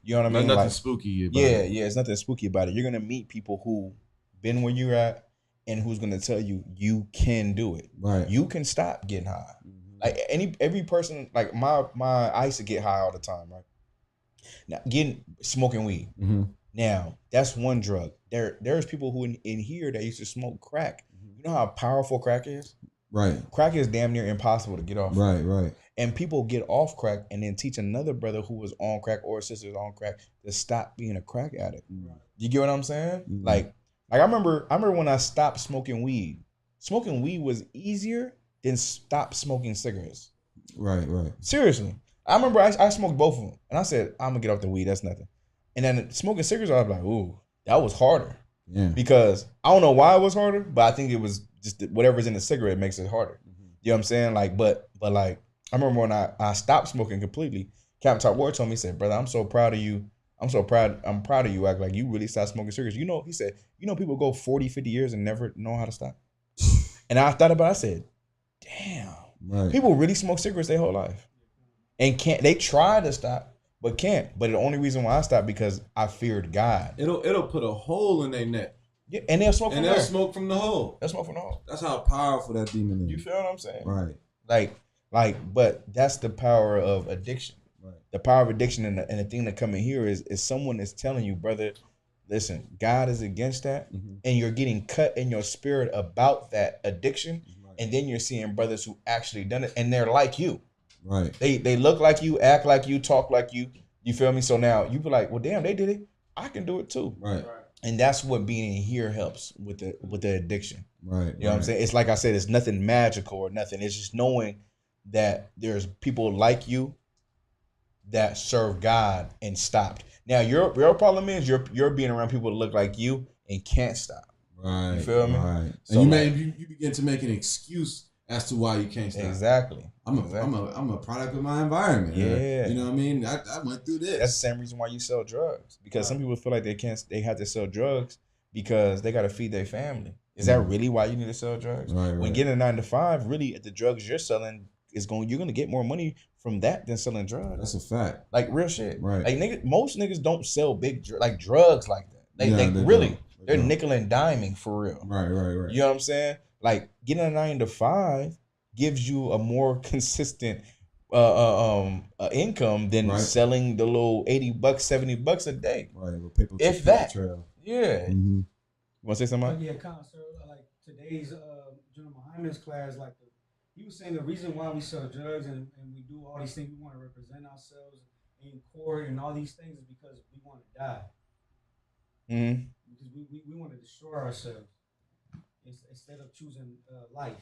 You know what I mean? Nothing spooky about it. Yeah, it's nothing spooky about it. You're gonna meet people who been where you're at and who's gonna tell you you can do it. Right. You can stop getting high. Like every person, like I used to get high all the time, right? Now smoking weed. Now that's one drug. There's people who in here that used to smoke crack. You know how powerful crack is? Right. Crack is damn near impossible to get off. Right. And people get off crack and then teach another brother who was on crack or a sister on crack to stop being a crack addict. You get what I'm saying? Like I remember when I stopped smoking weed. Smoking weed was easier than stop smoking cigarettes. Right. Seriously. I remember I smoked both of them. And I said, I'm going to get off the weed. That's nothing. And then smoking cigarettes, I was like, ooh, that was harder. Yeah. Because I don't know why it was harder, but I think it was just whatever's in the cigarette makes it harder. You know what I'm saying? Like, but like, I remember when I stopped smoking completely, Captain Top Ward told me, he said, brother, I'm so proud of you. I'm proud of you. Act like you really stopped smoking cigarettes. You know, he said, people go 40, 50 years and never know how to stop. And I thought about it, I said, damn, people really smoke cigarettes their whole life. And they try to stop, but can't. But the only reason why I stopped because I feared God. It'll put a hole in their neck. Yeah, and they'll smoke from there. Smoke from the hole. They'll smoke from the hole. That's how powerful that demon is. You feel what I'm saying? Right. Like, but that's the power of addiction. Right. The power of addiction and the thing that come in here is someone is telling you, brother, listen, God is against that, and you're getting cut in your spirit about that addiction, and then you're seeing brothers who actually done it, and they're like you. Right. They look like you, act like you, talk like you. You feel me? So now you be like, well, damn, they did it. I can do it too. Right. And that's what being in here helps with the addiction. Right. You know what I'm saying? It's like I said, it's nothing magical or nothing. It's just knowing that there's people like you that serve God and stopped. Now your problem is you're being around people that look like you and can't stop. Right. You feel me? Right. So and you begin to make an excuse as to why you can't stop. Exactly. I'm a product of my environment. Yeah. You know what I mean? I went through this. That's the same reason why you sell drugs. Because some people feel like they have to sell drugs because they got to feed their family. Is that really why you need to sell drugs? Right. When getting a 9 to 5, really the drugs you're selling you're gonna get more money from that than selling drugs. That's a fact. Like real shit. Right. Like most niggas don't sell big drugs like that. They're nickel and diming for real. Right. You know what I'm saying? Like getting a 9 to 5 gives you a more consistent income than selling the little $80, $70 a day. Right. With paper, if that. Trail. Yeah. You want to say something? Yeah, kind of, sir. Like today's General Muhammad's class, like he was saying the reason why we sell drugs and we do all these things, we want to represent ourselves in court and all these things is because we want to die. Because we want to destroy ourselves instead of choosing life.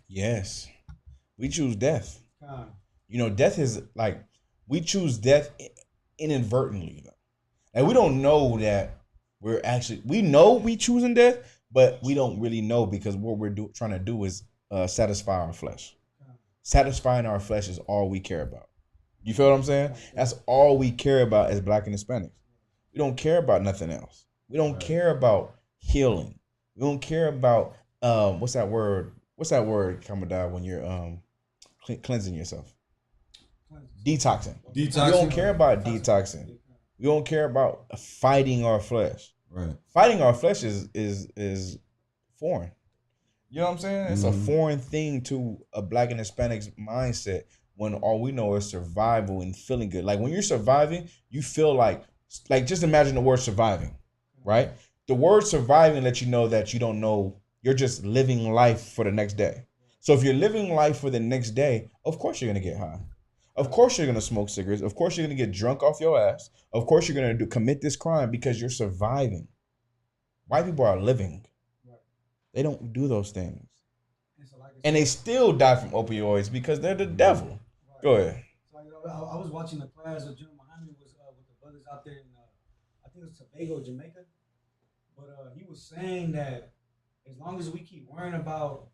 Yes. We choose death. You know, death is like, we choose death inadvertently. And we don't know that we know we choosing death, but we don't really know because what we're trying to do is satisfy our flesh. Satisfying our flesh is all we care about. You feel what I'm saying? That's all we care about as Black and Hispanics. We don't care about nothing else. We don't care about healing. We don't care about what's that word, Kamadai, when you're cleansing yourself? Detoxing. We don't care about detoxing. We don't care about fighting our flesh. Right. Fighting our flesh is foreign. You know what I'm saying? It's a foreign thing to a Black and Hispanics mindset when all we know is survival and feeling good. Like when you're surviving, you feel like just imagine the word surviving, right? The word surviving lets you know that you don't know, you're just living life for the next day. So if you're living life for the next day, of course you're going to get high. Of course you're going to smoke cigarettes. Of course you're going to get drunk off your ass. Of course you're going to commit this crime because you're surviving. White people are living. They don't do those things. And they still die from opioids because they're the devil. Go ahead. So, I was watching the class of General Muhammad was with the brothers out there in, I think it was Tobago, Jamaica. But he was saying that as long as we keep worrying about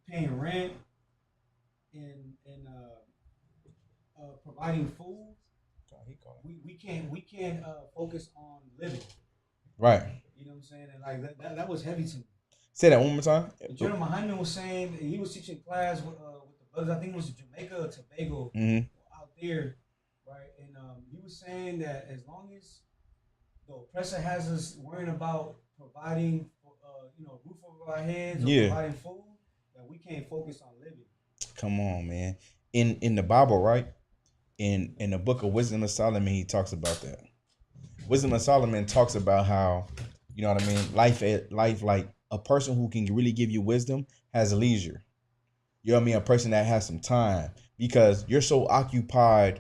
paying rent and providing food, we can't focus on living. Right. You know what I'm saying? And like that was heavy to me. Say that one more time. General Muhammad was saying, he was teaching class with the brothers. I think it was Jamaica or Tobago out there, right? And he was saying that as long as the oppressor has us worrying about providing, roof over our heads, or providing food, that we can't focus on living. Come on, man. In the Bible, right? In the book of Wisdom of Solomon, he talks about that. Wisdom of Solomon talks about how, you know what I mean, life like a person who can really give you wisdom has leisure. You know what I mean? A person that has some time, because you're so occupied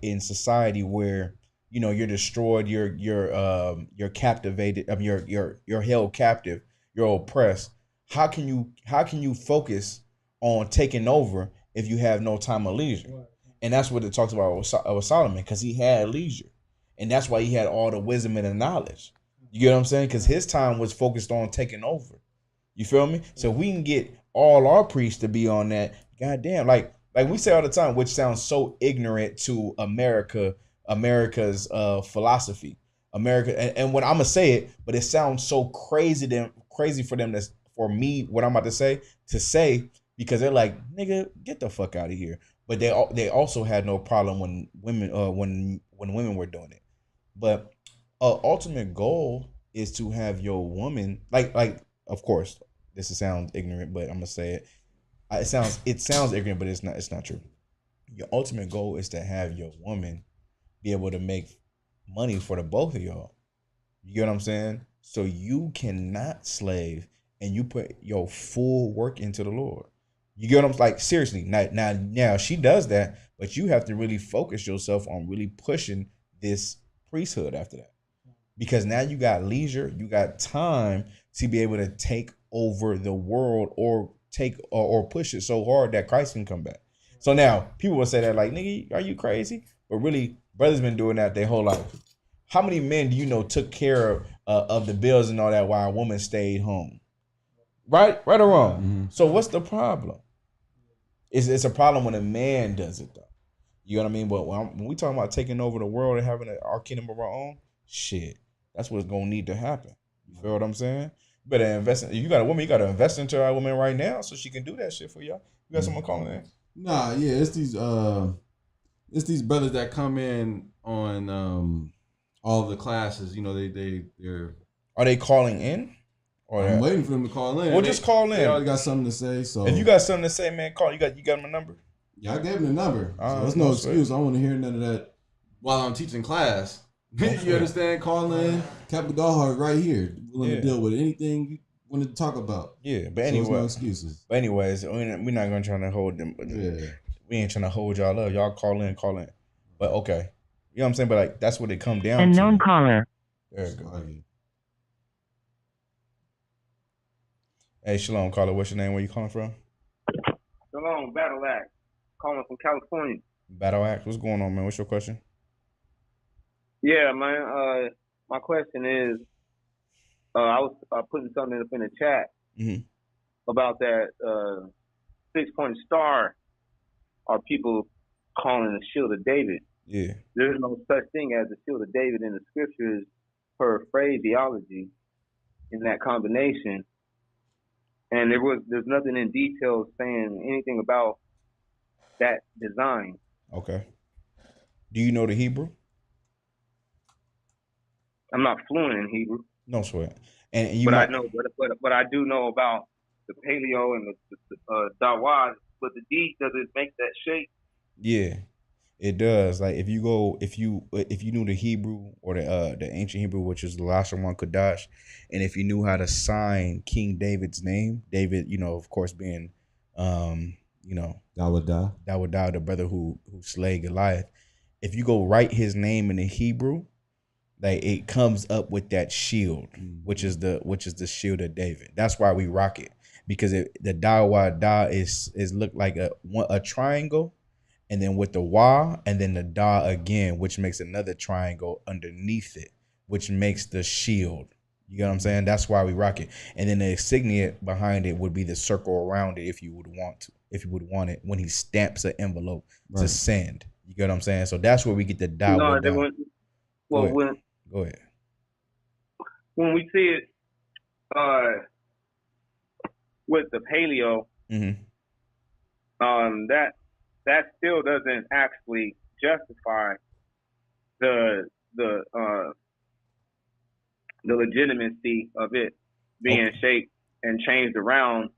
in society where, you know, you're destroyed, you're captivated, you're held captive, you're oppressed. How can you focus on taking over if you have no time or leisure? And that's what it talks about with Solomon, because he had leisure, and that's why he had all the wisdom and the knowledge. You get what I'm saying? Because his time was focused on taking over. You feel me? So if we can get all our priests to be on that, goddamn, like we say all the time, which sounds so ignorant to America's philosophy, America. And when I'm gonna say it, but it sounds so crazy for them, for me, what I'm about to say, because they're like, nigga, get the fuck out of here. But they also had no problem when women were doing it. But ultimate goal is to have your woman, like of course this sounds ignorant, but I'm gonna say it. It sounds ignorant, but it's not true. Your ultimate goal is to have your woman be able to make money for the both of y'all. You get what I'm saying? So you cannot slave, and you put your full work into the Lord. You get what I'm like? Seriously. Now she does that, but you have to really focus yourself on really pushing this priesthood after that. Because now you got leisure, you got time to be able to take over the world, or push it so hard that Christ can come back. So now people will say that like, nigga, are you crazy? But really, brothers been doing that their whole life. How many men do you know took care of the bills and all that while a woman stayed home? Right or wrong? Mm-hmm. So what's the problem? It's a problem when a man does it though. You know what I mean? But when we talking about taking over the world and having our kingdom of our own, shit, that's what's gonna need to happen. You feel what I'm saying? You better invest in. You got a woman. You got to invest into that woman right now so she can do that shit for y'all. You got someone calling in? Nah, yeah, it's these brothers that come in on all of the classes. You know, they're. Are they calling in? Or I'm waiting for them to call in. Well, just call in. They already got something to say. So if you got something to say, man, call. You got my number. Yeah, I gave him the number. So there's no excuse. I don't want to hear none of that while I'm teaching class. You understand? Call in. Captain Dawhard right here. Willing to deal with anything you want to talk about. Yeah, but anyway. So no excuses. But anyways, we're not going to try to hold them. We ain't trying to hold y'all up. Y'all call in. But okay. You know what I'm saying? But like, that's what it come down to. Unknown caller. There you go. Hey, Shalom, caller. What's your name? Where you calling from? Shalom, Battle Axe. Calling from California. Battle Axe. What's going on, man? What's your question? Yeah, man. My question is, I was putting something up in the chat about that 6-point star. Are people calling the shield of David? Yeah. There's no such thing as the shield of David in the scriptures per phraseology in that combination. And there's nothing in detail saying anything about that design. Okay. Do you know the Hebrew? I'm not fluent in Hebrew. No sweat. I know, but I do know about the paleo and the dawah. But the D, does it make that shape? Yeah, it does. Like if you knew the Hebrew or the ancient Hebrew, which is the Lashawan Kodash, and if you knew how to sign King David's name, David, of course being, Dawadah, the brother who slayed Goliath. If you go write his name in the Hebrew, like it comes up with that shield, which is the shield of David. That's why we rock it, because the da is look like a triangle, and then with the wa, and then the da again, which makes another triangle underneath it, which makes the shield. You get what I'm saying? That's why we rock it. And then the insignia behind it would be the circle around it if you would want it when he stamps an envelope to send. You get what I'm saying? So that's where we get the da. Go ahead. When we see it with the paleo, that still doesn't actually justify the legitimacy of it being shaped and changed around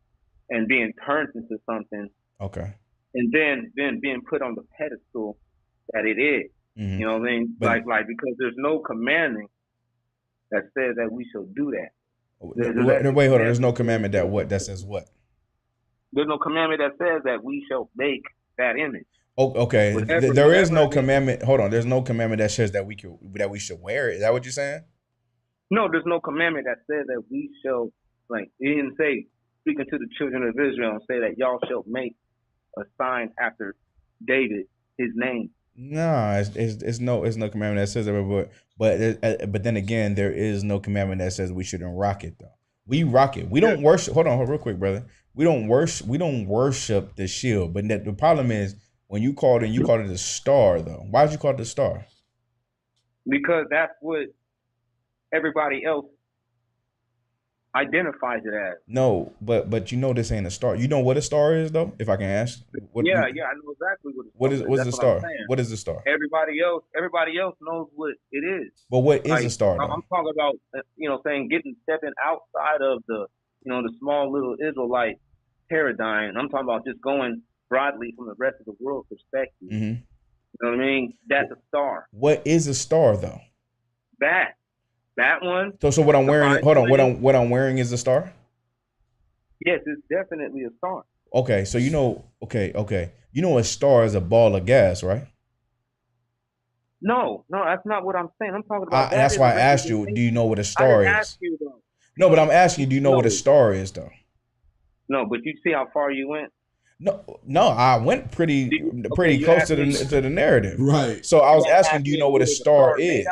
and being turned into something. Okay. And then being put on the pedestal that it is. You know what I mean? Like because there's no commandment that says that we shall do that. Wait, hold on. There's no commandment that says what? There's no commandment that says that we shall make that image. Oh, okay. Whatever- There is no whatever it is. commandment. Hold on. There's no commandment that says that we should wear it. Is that what you're saying? No, there's no commandment that says that we shall, like, he didn't say, speaking to the children of Israel, and say that y'all shall make a sign after David, his name. No, it's no commandment that says that. But then again, there is no commandment that says we shouldn't rock it though. We rock it. We don't worship. Hold on, real quick, brother. We don't worship the shield. But the problem is when you called it a star though. Why did you call it the star? Because that's what everybody else identifies it as. No, but you know this ain't a star. You know what a star is though? If I can ask. I know exactly what a star is. What's the That's star? I'm saying. What is the star? Everybody else knows what it is. But what is Like, a star? Though? I'm talking about, saying stepping outside of the small little Israelite paradigm. I'm talking about just going broadly from the rest of the world perspective. Mm-hmm. You know what I mean? That's a star. What is a star though? That one. So what I'm wearing, hold on, what I'm wearing is a star? Yes, it's definitely a star. Okay, so okay. You know a star is a ball of gas, right? No, that's not what I'm saying. I'm talking about That's why I asked you, do you know what a star is? Ask you, though. No, but I'm asking you, do you know what a star is though? No, but you see how far you went? No, I went pretty close to the narrative. Right. So I was asking, do you know what a star is?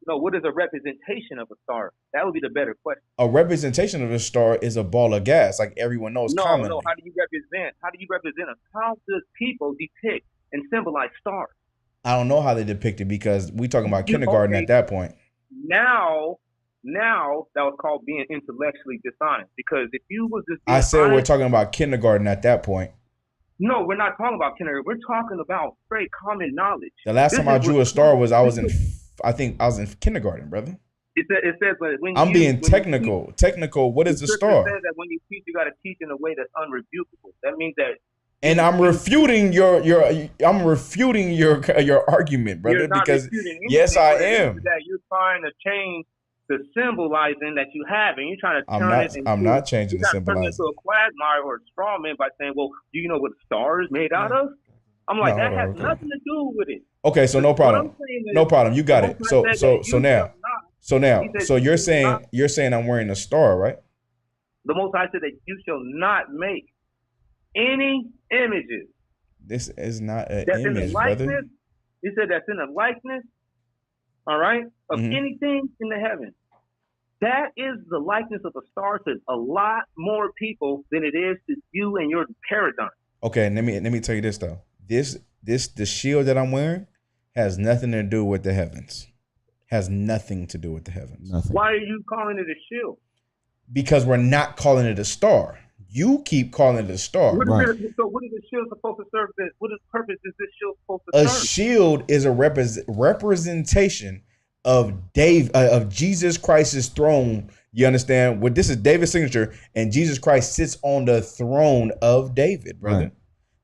No, what is a representation of a star? That would be the better question. A representation of a star is a ball of gas, like everyone knows commonly. No. How do you represent us? How does people depict and symbolize stars? I don't know how they depict it because we talking about kindergarten at that point. Now that was called being intellectually dishonest. Because if you was just I said we're talking about kindergarten at that point. No, we're not talking about kindergarten. We're talking about straight common knowledge. The last time I drew a star was I was in kindergarten, brother. It says when I'm being technical. Technical. What is the star? It says that when you teach, you got to teach in a way that's unrebukable. That means that. And I'm refuting your argument, brother. Because yes, I am. That you're trying to change the symbolizing that you have, and you're trying to turn it. I'm not changing the symbolizing. Into a quagmire or a straw man by saying, "Well, do you know what a star is made out of?" I'm like, that has nothing to do with it. Okay, so no problem. No problem. You got it. So now you're saying I'm wearing a star, right? The Most High said that you shall not make any images. This is not an that's image, in the likeness, brother. He said that's in the likeness, all right, of anything in the heavens. That is the likeness of a star to a lot more people than it is to you and your paradigm. Okay, let me tell you this though. The shield that I'm wearing has nothing to do with the heavens. Has nothing to do with the heavens. Nothing. Why are you calling it a shield? Because we're not calling it a star. You keep calling it a star. So what is the shield supposed to serve? What purpose is this shield supposed to serve? A shield is a representation of of Jesus Christ's throne. You understand? What this is David's signature, and Jesus Christ sits on the throne of David, brother. Right.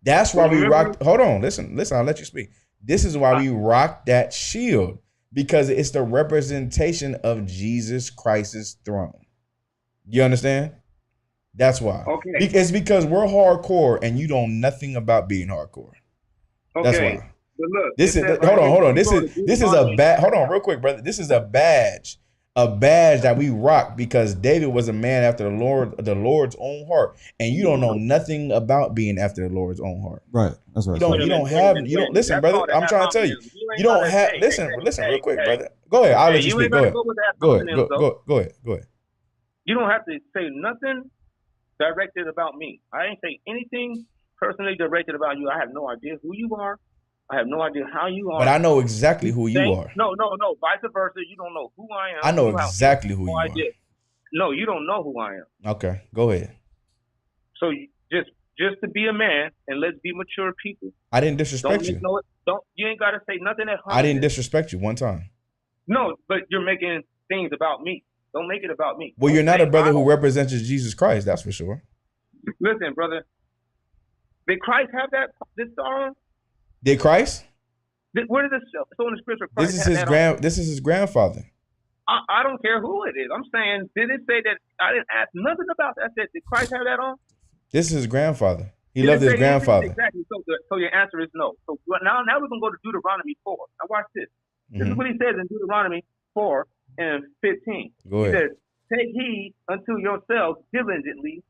That's why we rock. Hold on, listen. I'll let you speak. This is why we rock that shield, because it's the representation of Jesus Christ's throne. You understand? That's why. Okay. It's because we're hardcore and you know nothing about being hardcore. Okay. That's why. But look, hold on. This is a badge. Hold on, real quick, brother. This is a badge that we rock because David was a man after the Lord's own heart, and you don't know nothing about being after the Lord's own heart. Right. That's right. You don't listen, brother. I'm trying to tell you. You don't have. Listen, real quick, brother. Go ahead. I'll let you speak. Go ahead. Go ahead. You don't have to say nothing directed about me. I ain't say anything personally directed about you. I have no idea who you are. I have no idea how you are. But I know exactly who you are. No. Vice versa. You don't know who I am. I know exactly who you are. No, you don't know who I am. Okay, go ahead. So just to be a man and let's be mature people. I didn't disrespect you. You ain't got to say nothing at home. I didn't disrespect you one time. No, but you're making things about me. Don't make it about me. Well, you're not a brother who represents Jesus Christ. That's for sure. Listen, brother. Did Christ have this song? Did Christ? Where did this so in the scripture? Christ This is his grandfather. I don't care who it is. I'm saying, did it say that? I didn't ask nothing about that. I said, did Christ have that on? This is his grandfather. He Did it loved his say grandfather. Exactly. So your answer is no. So now we're gonna go to Deuteronomy 4. Now watch this. This is what he says in Deuteronomy 4 and 15. Go He ahead. says, "Take heed unto yourselves diligently,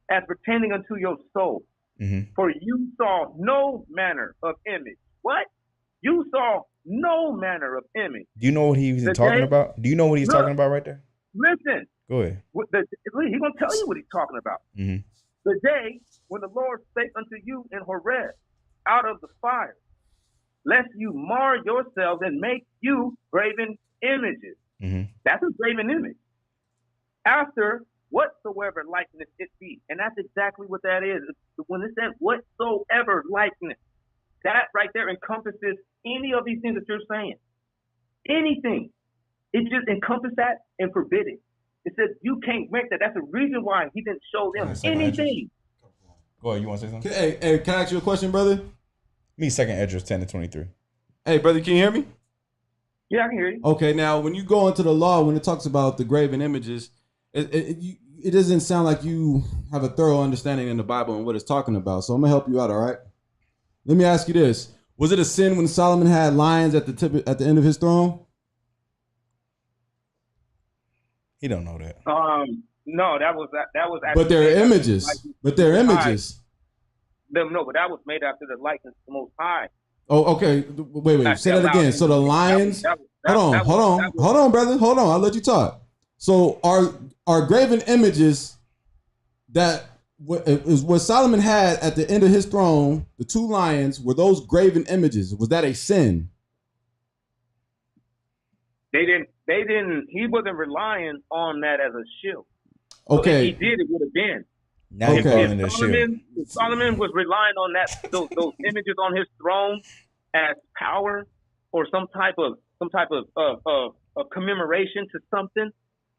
as pertaining unto your soul, for you saw no manner of image." What? You saw no manner of image. Do you know what he's talking about? Do you know what he's talking about right there? Listen. Go ahead. He's gonna tell you what he's talking about. The day when the Lord spake unto you in Horeb out of the fire, lest you mar yourselves and make you graven images. That's a graven image. After whatsoever likeness it be. And that's exactly what that is. When it says whatsoever likeness, that right there encompasses any of these things that you're saying. Anything. It just encompasses that and forbid it. It says you can't make that. That's the reason why he didn't show them anything. Go ahead. You want to say something? Hey, can I ask you a question, brother? Me, second Edris 10-23. Hey, brother, can you hear me? Yeah, I can hear you. Okay, now when you go into the law, when it talks about the graven images, it doesn't sound like you have a thorough understanding in the Bible and what it's talking about. So I'm gonna help you out. All right. Let me ask you this: was it a sin when Solomon had lions at the end of his throne? He don't know that. No, that was But they're images. But they're images. No, but that was made after the likeness of the Most High. Oh, okay. Wait. Say that again. So the lions. Hold on, brother. Hold on. I'll let you talk. So are graven images that is what Solomon had at the end of his throne? The two lions, were those graven images? Was that a sin? They didn't. He wasn't relying on that as a shield. Okay. So if he did, it would have been. Now you're calling it a shield. If Solomon was relying on those images on his throne as power or some type of commemoration to something,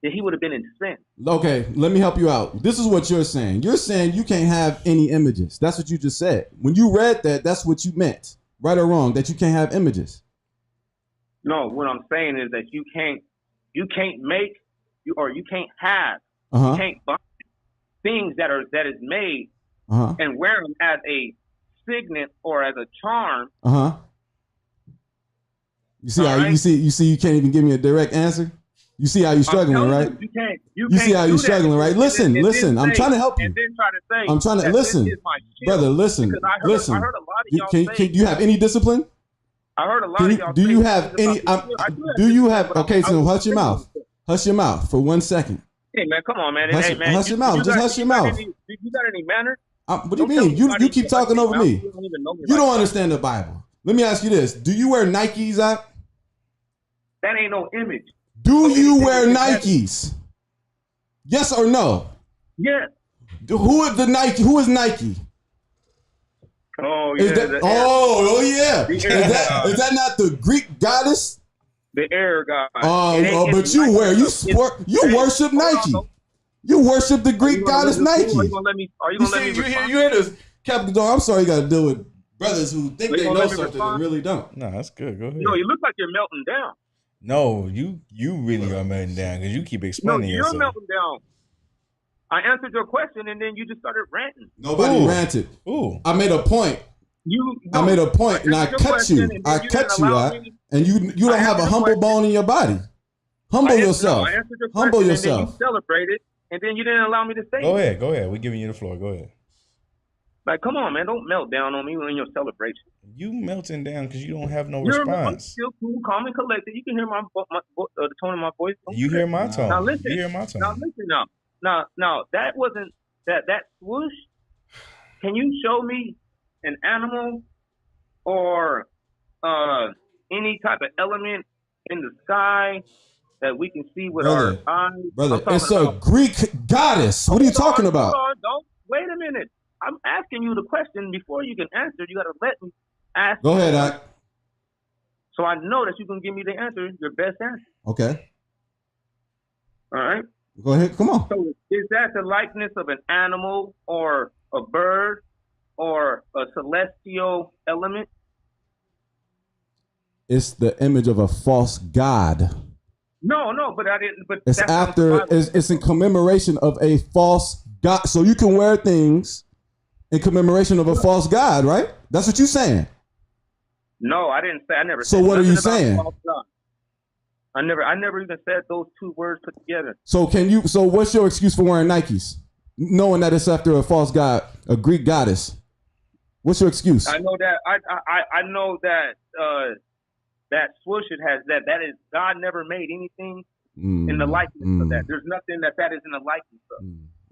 then he would have been in sin. Okay, let me help you out. This is what you're saying. You're saying you can't have any images. That's what you just said. When you read that, that's what you meant, right or wrong, that you can't have images. No, what I'm saying is that you can't make you can't have Uh-huh. you can't buy things that is made Uh-huh. and wear them as a signet or as a charm. Uh-huh. You see how right. you see you can't even give me a direct answer? You see how you're struggling, right? You see how you're struggling, right? Listen. I'm trying to help you. And then try to say, I'm trying to listen, brother. Listen. I heard a lot of y'all Can you have any discipline? I heard a lot of y'all. Do you have any? Do you have? Okay, so hush your mouth. Hush your mouth for 1 second. Hey man, come on, man. Hush your mouth. Just hush your mouth. You got any manners? What do you mean? You keep talking over me. You don't understand the Bible. Let me ask you this: do you wear Nikes, Zach? That ain't no image. Do you wear Nikes? Yes or no? Yes. Who is the Nike? Who is Nike? Oh yeah. Yeah. Is that not the Greek goddess? The air god. But you wear you worship Nike. You worship the Greek goddess Nike. Are you gonna let me? You hear this, Captain Dog? I'm sorry, you got to deal with brothers who think they know something and really don't. No, that's good. Go ahead. No, you look like you're melting down. No, you really are melting down because you keep explaining yourself. No, you're melting down. I answered your question and then you just started ranting. Nobody ranted. Ooh. I made a point. I made a point and I cut you. I cut you out, and you don't have a humble bone in your body. Humble yourself. Humble yourself. And then you celebrated, and then you didn't allow me to say. Go ahead. We're giving you the floor. Go ahead. Like, come on, man! Don't melt down on me in your celebration. You melting down because you don't have no I'm response. still cool, calm, and collected. You can hear the tone of my voice. You hear my tone. Now listen. You hear my tone. Now listen. Now that wasn't that swoosh. Can you show me an animal or any type of element in the sky that we can see with our eyes? Brother, it's a Greek goddess. What are you talking about? Don't wait a minute. I'm asking you the question before you can answer. You got to let me ask. Go ahead, Ike. So I know that you can give me the answer, your best answer. Okay. All right. Go ahead. Come on. So is that the likeness of an animal or a bird or a celestial element? It's the image of a false god. No, but I didn't. But it's after. It's in commemoration of a false God, so you can wear things in commemoration of a false god, right? That's what you're saying. No, I didn't say. I never. So said what are you nothing about saying? false God. I never even said those two words put together. So so what's your excuse for wearing Nikes? Knowing that it's after a false god, a Greek goddess. What's your excuse? I know that I know that that swoosh it has that is God never made anything in the likeness of that. There's nothing that is in the likeness of.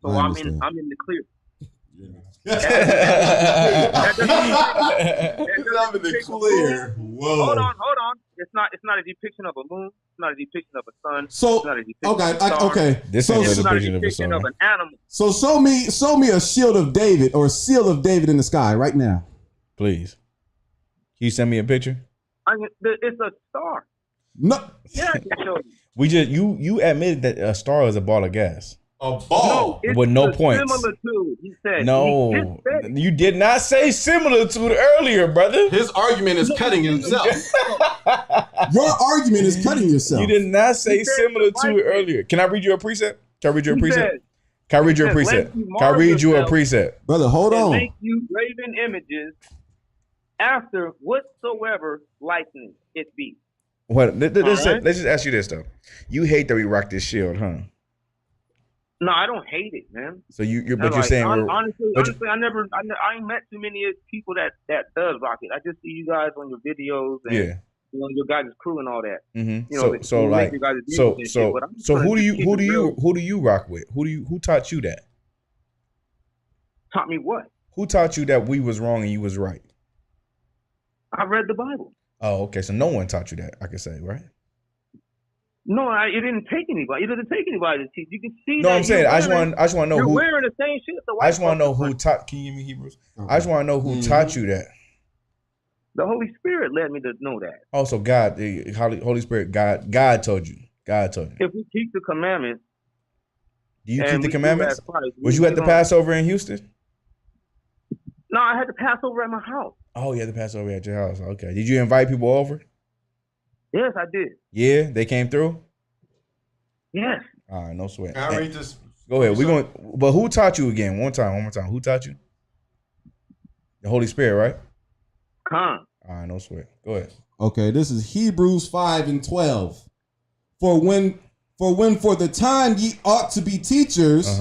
So I'm in the clear. I'm in the clear. Whoa. Hold on. It's not a depiction of a moon. It's not a depiction of a sun. So it's not a depiction of a star. okay. This so, is It's a not a depiction of depiction of an animal. So show me a shield of David or a seal of David in the sky right now. Please. Can you send me a picture? It's a star. No. Yeah, I can show you. You admitted that a star is a ball of gas. A ball. No, with no it's a points. Similitude. He said. No, He just said it. you did not say similitude earlier, brother. His argument is cutting himself. Your argument is cutting yourself. You did not say He said similitude the earlier. Can I read you a precept? Can I read you a He precept? said, Can I read you a said, precept? "Let you Can I read you a yourself precept? Brother, hold and on. make you graven images after whatsoever likeness it be." What? Let's right. just ask you this though. You hate that we rock this shield, huh? No, I don't hate it, man. So you're No, you're saying we're, honestly, but I ain't met too many people that does rock it. I just see you guys on your videos and yeah. you know, your guys' crew and all that. Mm-hmm. You know, So you like make your guys' so videos and so shit, but I'm just so trying who to do keep it real. you rock with? Who taught you that? Taught me what? Who taught you that we was wrong and you was right? I read the Bible. Oh, okay. So no one taught you that, I can say, right? No, it didn't take anybody. It doesn't take anybody to teach. You can see. No, that I'm saying I just want to know you're who. wearing the same shit. I just want to know who taught. Can you give me Hebrews? I just want to know who taught you that. The Holy Spirit led me to know that. Also, God, the Holy Spirit, God told you. God told you. If we keep the commandments, Do you and keep the we do commandments? as Christ, Was you we at the don't- Passover in Houston? No, I had to pass over at my house. Oh, you had the Passover at your house. Okay. Did you invite people over? Yes, I did. Yeah, they came through. Yes. All right, no sweat. Can I read this? Go ahead. But who taught you again? One more time. Who taught you? The Holy Spirit, right? Come. All right, no sweat. Go ahead. Okay, this is Hebrews 5:12. For the time ye ought to be teachers,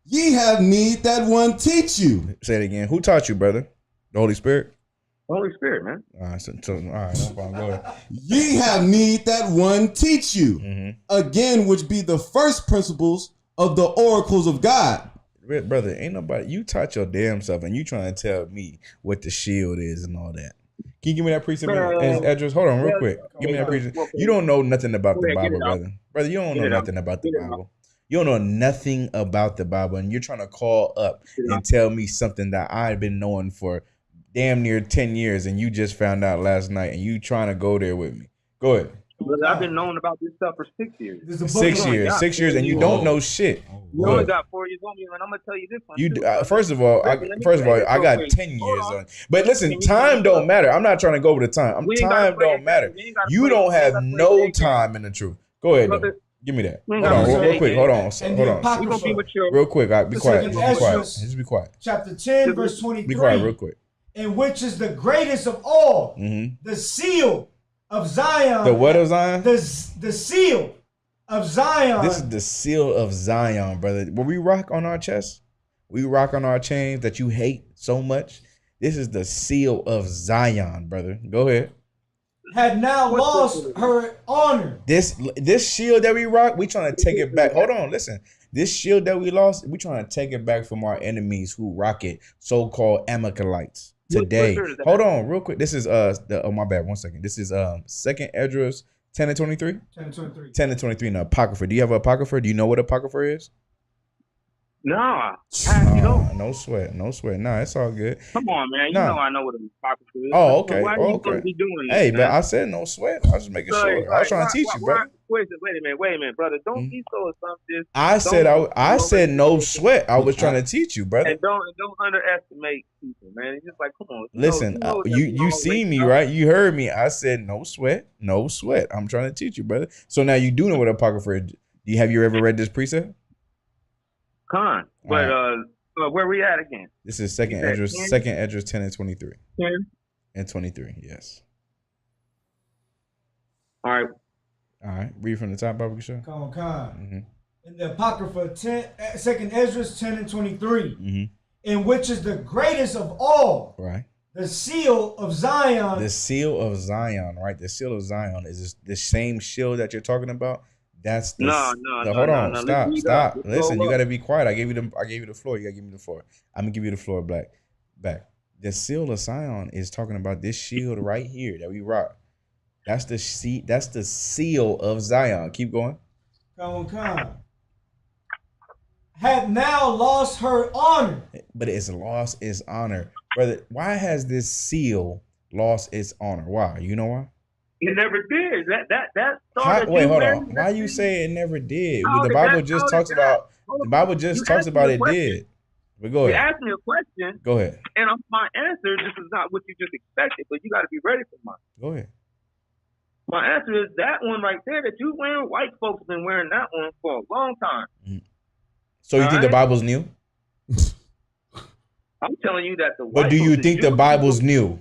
ye have need that one teach you. Say it again. Who taught you, brother? The Holy Spirit? Holy Spirit, man. All right, all right, no problem. Go ahead. Ye have need that one teach you. Again, which be the first principles of the oracles of God. Brother, ain't nobody. You taught your damn self, and you trying to tell me what the shield is and all that. Can you give me that precept, Edris? Hold on, real quick. Give me that precept. You don't know nothing about the Bible, brother. Brother, you don't know nothing about the Bible. You don't know nothing about the Bible, and you're trying to call up and tell me something that I've been knowing for damn near 10 years, and you just found out last night, and you trying to go there with me. Go ahead. But I've been knowing about this stuff for 6 years. 6 years, and you don't know shit. You only got 4 years on me, and I'm gonna tell you this one. You too, first of all, I got 10 years on. But listen, time don't matter. I'm not trying to go over the time. Time don't matter. You don't have no time in the truth. Go ahead, though. Give me that. Hold on, real quick. Hold on. We gonna be mature. Real quick. Be quiet. Just be quiet. Chapter 10, verse 23. Be quiet, real quick. And which is the greatest of all, the seal of Zion. The what of Zion? The seal of Zion. This is the seal of Zion, brother. Where we rock on our chest, we rock on our chains that you hate so much. This is the seal of Zion, brother. Go ahead. Had now lost her honor. This shield that we rock, we trying to take it back. Hold on, listen. This shield that we lost, we trying to take it back from our enemies who rock it, so-called Amalekites. Today, hold on, real quick. This is my bad. 1 second. This is 2nd Esdras 10:23. 10:23. 10:23 in the Apocrypha. Do you have an Apocrypha? Do you know what Apocrypha is? No, no sweat. Nah, it's all good. Come on, man. You know I know what a Apocrypha is. Oh, okay. Why are you supposed to be doing this, Hey, man? but I said no sweat. I was just making sure. I was trying to teach you, brother. Wait a minute, brother. Don't be so assumptive. I said no sweat. I was trying to teach you, brother. And don't underestimate people, man. It's just like, come on. Listen, you see me, right? You heard me. I said no sweat. I'm trying to teach you, brother. So now you do know what Apocrypha is. Have you ever read this precept? Con. But where we at again? This is second Esdras 10 and 23. 10 and 23, yes. All right. All right. Read from the top, Baba Kishore. Come on, Khan. In the Apocrypha, 2nd Esdras 10 and 23, in which is the greatest of all. Right. The seal of Zion. The seal of Zion, right? The seal of Zion is the same shield that you're talking about. That's the hold on, stop. Listen, you gotta be quiet. I gave you the floor. You gotta give me the floor. I'm gonna give you the floor back. The seal of Zion is talking about this shield right here that we rock. That's the seal of Zion. Keep going. Come. Had now lost her honor. But it's lost its honor. Brother, why has this seal lost its honor? Why? You know why? It never did. That started. Wait, hold on. Why you say it never did? The Bible just talks about. The Bible just talks about it did. But go ahead. You asked me a question. Go ahead. And my answer, this is not what you just expected, but you got to be ready for mine. Go ahead. My answer is that one right there that you wearing. White folks been wearing that one for a long time. So you think the Bible's new? I'm telling you that the. But do you think the Bible's new?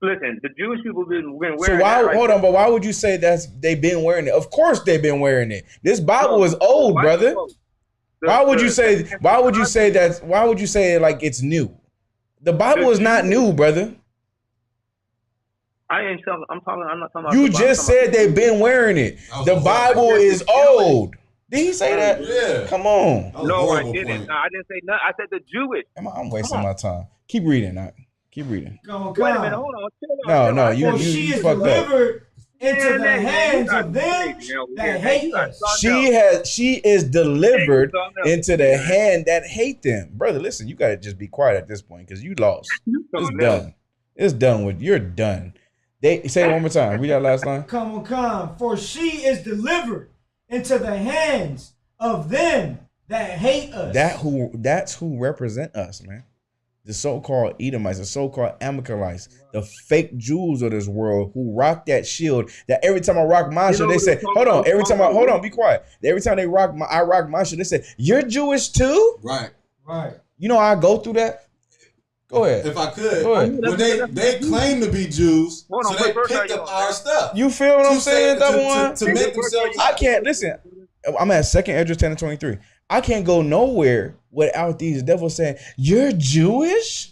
Listen, the Jewish people been wearing. So why? Hold on, but why would you say they've been wearing it? Of course they've been wearing it. This Bible is old, brother. Why would you say? Why would you say that? Why would you say it like it's new? The Bible is not new, brother. I ain't talking. I'm not talking about. You just said they've been wearing it. The Bible is old. Did he say that? Yeah. Come on. No, I didn't. No, I didn't say nothing. I said the Jewish. I'm wasting my time. Keep reading, Keep reading. Come on. Wait a minute. Hold on. No, you she is fucked delivered into the hands of them that hate us. She is delivered into the hand that hate them. Brother, listen, you gotta just be quiet at this point because you lost. It's done. It's done with. You're done. They say it one more time. Read that last line. Come on. For she is delivered into the hands of them that hate us. That's who represent us, man. The so-called Edomites, the so-called Amalekites, the fake Jews of this world who rock that shield. That every time I rock my shield, they say, "Hold on, be quiet." Every time I rock my shield, they say, "You're Jewish too?" Right. You know how I go through that. Go ahead. If I could, when they claim to be Jews, so they picked up our stuff. You feel what I'm saying, Double One? To make themselves. I can't listen. I'm at 2nd Esdras 10 and 23. I can't go nowhere without these devils saying, "You're Jewish?"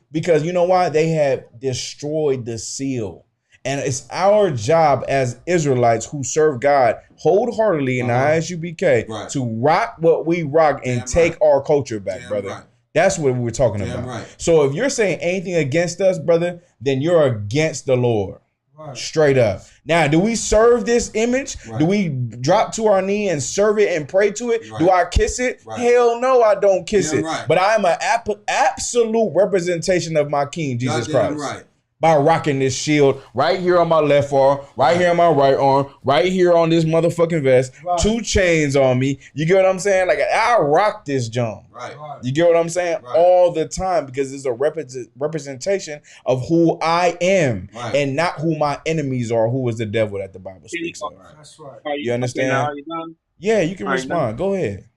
Because you know why? They have destroyed the seal. And it's our job as Israelites who serve God wholeheartedly in the ISUBK to rock what we rock and take our culture back, brother. Right. That's what we were talking about. Right. So if you're saying anything against us, brother, then you're against the Lord. Right. Straight up. Now, do we serve this image? Right. Do we drop to our knee and serve it and pray to it? Right. Do I kiss it? Right. Hell no, I don't kiss it. Right. But I am an absolute representation of my King, Jesus Christ. Right. By rocking this shield right here on my left arm, right here on my right arm, right here on this motherfucking vest, 2 chains on me. You get what I'm saying? Like, I rock this jump. Right. You get what I'm saying? Right. All the time, because it's a representation of who I am and not who my enemies are, who is the devil that the Bible speaks of. That's right. You understand? Are you done? Yeah, you can respond. Go ahead.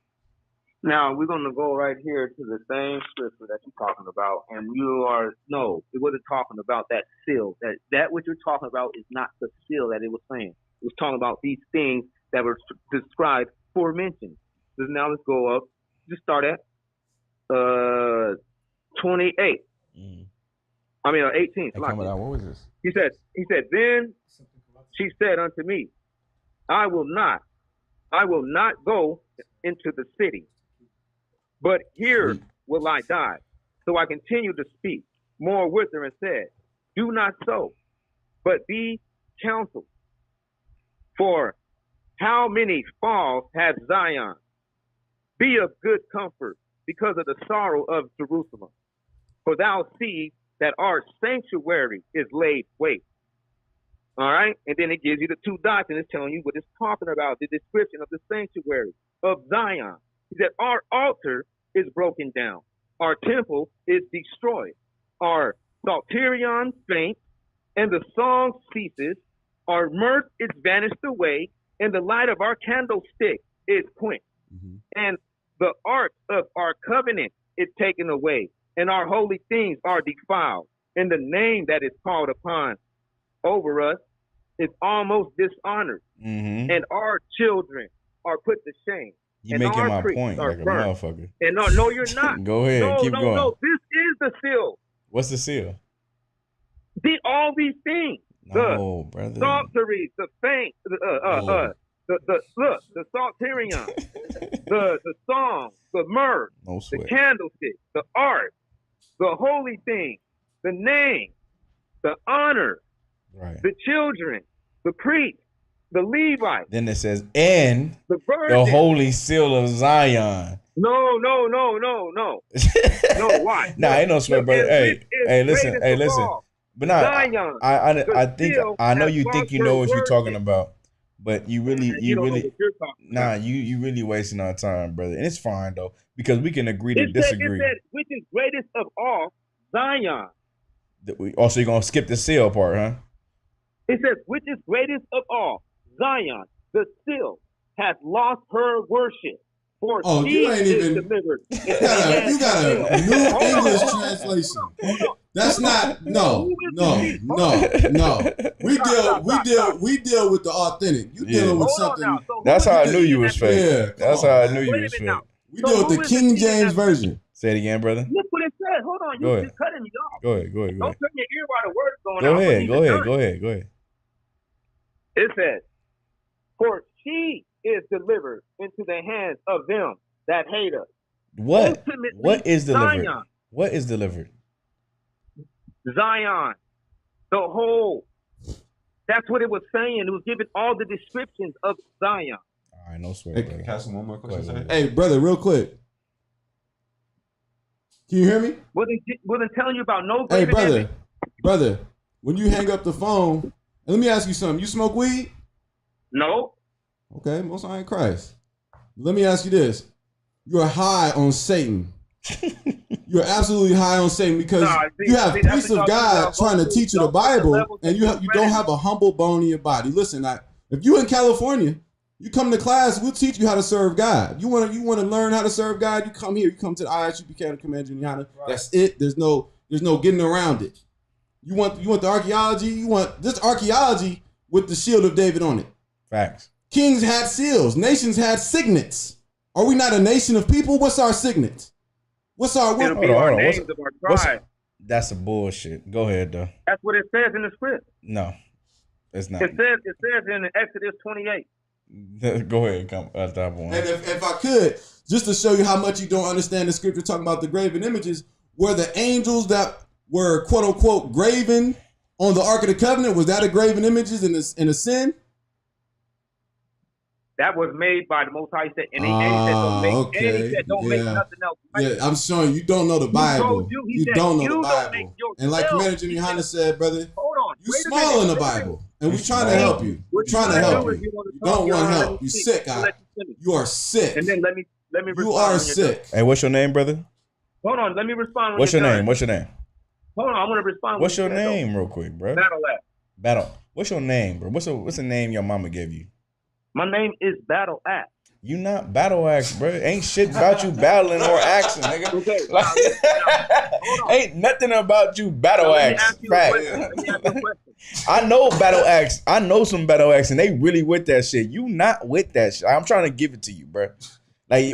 Now, we're going to go right here to the same scripture that you're talking about. And it wasn't talking about that seal. That what you're talking about is not the seal that it was saying. It was talking about these things that were described aforementioned. So now let's go up. Just start at 28. I mean, 18. What was this? He said, then she said unto me, I will not go into the city, but here will I die. So I continued to speak more with her and said, do not so, but be counseled. For how many falls hath Zion? Be of good comfort because of the sorrow of Jerusalem. For thou seest that our sanctuary is laid waste. All right? And then it gives you the 2 dots and it's telling you what it's talking about, the description of the sanctuary of Zion. He said, our altar is broken down. Our temple is destroyed. Our psalterion faints, and the song ceases. Our mirth is vanished away, and the light of our candlestick is quenched. And The ark of our covenant is taken away, and our holy things are defiled. And the name that is called upon over us is almost dishonored. And our children are put to shame. You and making our my priests point are like a burned. motherfucker. And no, you're not. Go ahead, no, keep going. No, this is the seal. What's the seal? All these things. No, brother. Sorceries, the faint, the psalterion, the song, the myrrh, No the sweat. candlestick, the art, the holy thing, the name, the honor, Right. the children, the priest, the Levite. Then it says, and the virgin. the holy seal of Zion. No. No, why? Nah, ain't no sweat, brother. Hey, listen. But nah, Zion, I know you think you know what you're talking worship. about, but you really, don't know what you're talking about. you really wasting our time, brother. And it's fine though, because we can agree to It disagree. said, which is greatest of all, Zion. Also, you're gonna skip the seal part, huh? It says, which is greatest of all, Zion, the still has lost her worship. For she you ain't is even. delivered. You got a new English translation. That's not no. We deal with the authentic. You dealing with something. That's how I knew you was fake. Yeah, that's how I knew you was fake. We deal with the King James version. Say it again, brother. Look what it says. Hold on, Go you ahead. just cutting me off. Go ahead. Don't turn your ear while the word's going out. Go ahead. It says, for she is delivered into the hands of them that hate us. What? Ultimately, What is delivered? Zion. What is delivered? Zion, the whole. That's what it was saying. It was giving all the descriptions of Zion. All right, no sweat, Hey, brother. can I ask one more question? Go ahead. Hey, brother, real quick. Can you hear me? Wasn't telling you about no. Hey, graven image. brother, when you hang up the phone, and let me ask you something. You smoke weed? No. Okay, most high in Christ. Let me ask you this. You're high on Satan. You're absolutely high on Satan because you have priests of God trying to teach you the Bible, and you don't have a humble bone in your body. Listen, if you in California, you come to class, we'll teach you how to serve God. You want to learn how to serve God, you come here. You come to the ISUPK Command Junior. Right. That's it. There's no getting around it. You want the archaeology? You want this archaeology with the shield of David on it. Facts. Kings had seals. Nations had signets. Are we not a nation of people? What's our signet? What's our It'll be our names of our tribe. That's a bullshit. Go ahead, though. That's what it says in the script. No, it's not. It says in Exodus 28. Go ahead, come at that one. And if I could, just to show you how much you don't understand the scripture talking about the graven images, were the angels that were quote unquote graven on the Ark of the Covenant, was that a graven images in a sin? That was made by the Most High. Said, and he said, don't make, okay. and he said, don't make nothing else. Yeah, I'm showing you don't know the Bible. You don't know the Bible. And like Commander Jimmy Hanna said, brother, hold on, you small in the Bible, and we're trying to help you. We're trying to help you. You don't want help. You sick, guy. You are sick. And then let me respond. You are sick. Hey, what's your name, brother? Hold on, let me respond. What's your name? What's your name? Hold on, I'm gonna respond. What's your name, real quick, bro? Battle. What's your name, bro? What's the name your mama gave you? My name is Battle Axe. You not battle axe, bro. Ain't shit about you battling or axing, nigga. Okay, like, ain't nothing about you battle axe. Fact. I know battle axe. I know some battle axe, and they really with that shit. You not with that shit. I'm trying to give it to you, bro. Like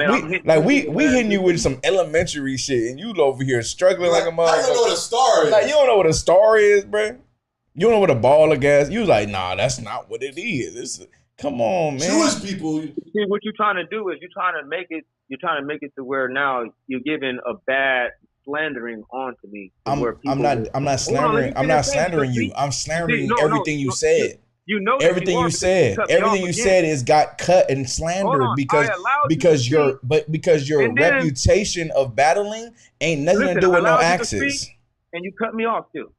we hitting you with some elementary shit, and you over here struggling like a motherfucker. I don't know what a star is. Like you don't know what a star is, bro. You don't know what a ball of gas. You was like, nah, that's not what it is. Come on, man. Jewish people. See, what you're trying to do is you're trying to make it to where now you're giving a bad slandering onto me. I'm not slandering. I'm not slandering you. I'm slandering everything you said. You know everything you said. Everything you said is got cut and slandered because your reputation of battling ain't nothing to do with no axes. And you cut me off too.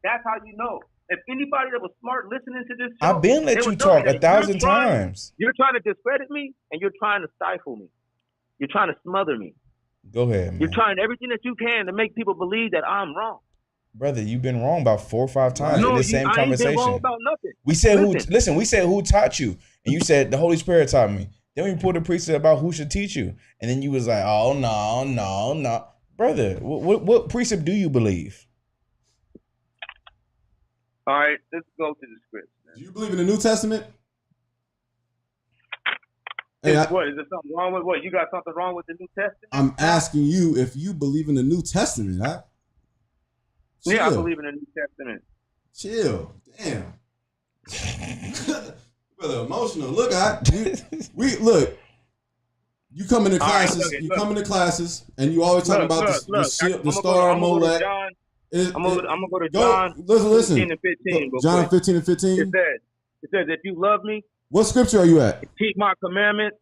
That's how you know. If anybody that was smart listening to this show, I've been let you talk 1,000 times. You're trying to discredit me and you're trying to stifle me. You're trying to smother me. Go ahead, man. You're trying everything that you can to make people believe that I'm wrong. Brother, you've been wrong about 4 or 5 times in the same conversation. I ain't been wrong about nothing. We said we said who taught you? And you said the Holy Spirit taught me. Then we pulled the precept about who should teach you. And then you was like, oh, no. Brother, what precept do you believe? All right, let's go to the script. Do you believe in the New Testament? What is there something wrong with what? You got something wrong with the New Testament? I'm asking you if you believe in the New Testament. Huh? Yeah, I believe in the New Testament. Chill. Damn. Brother, emotional. Look, look. You come into classes. You come into classes, and you always talk about the star Molech. I'm gonna go to John. Listen. 15 and 15. John 15 and 15. It says, if you love me, what scripture are you at? Keep my commandments.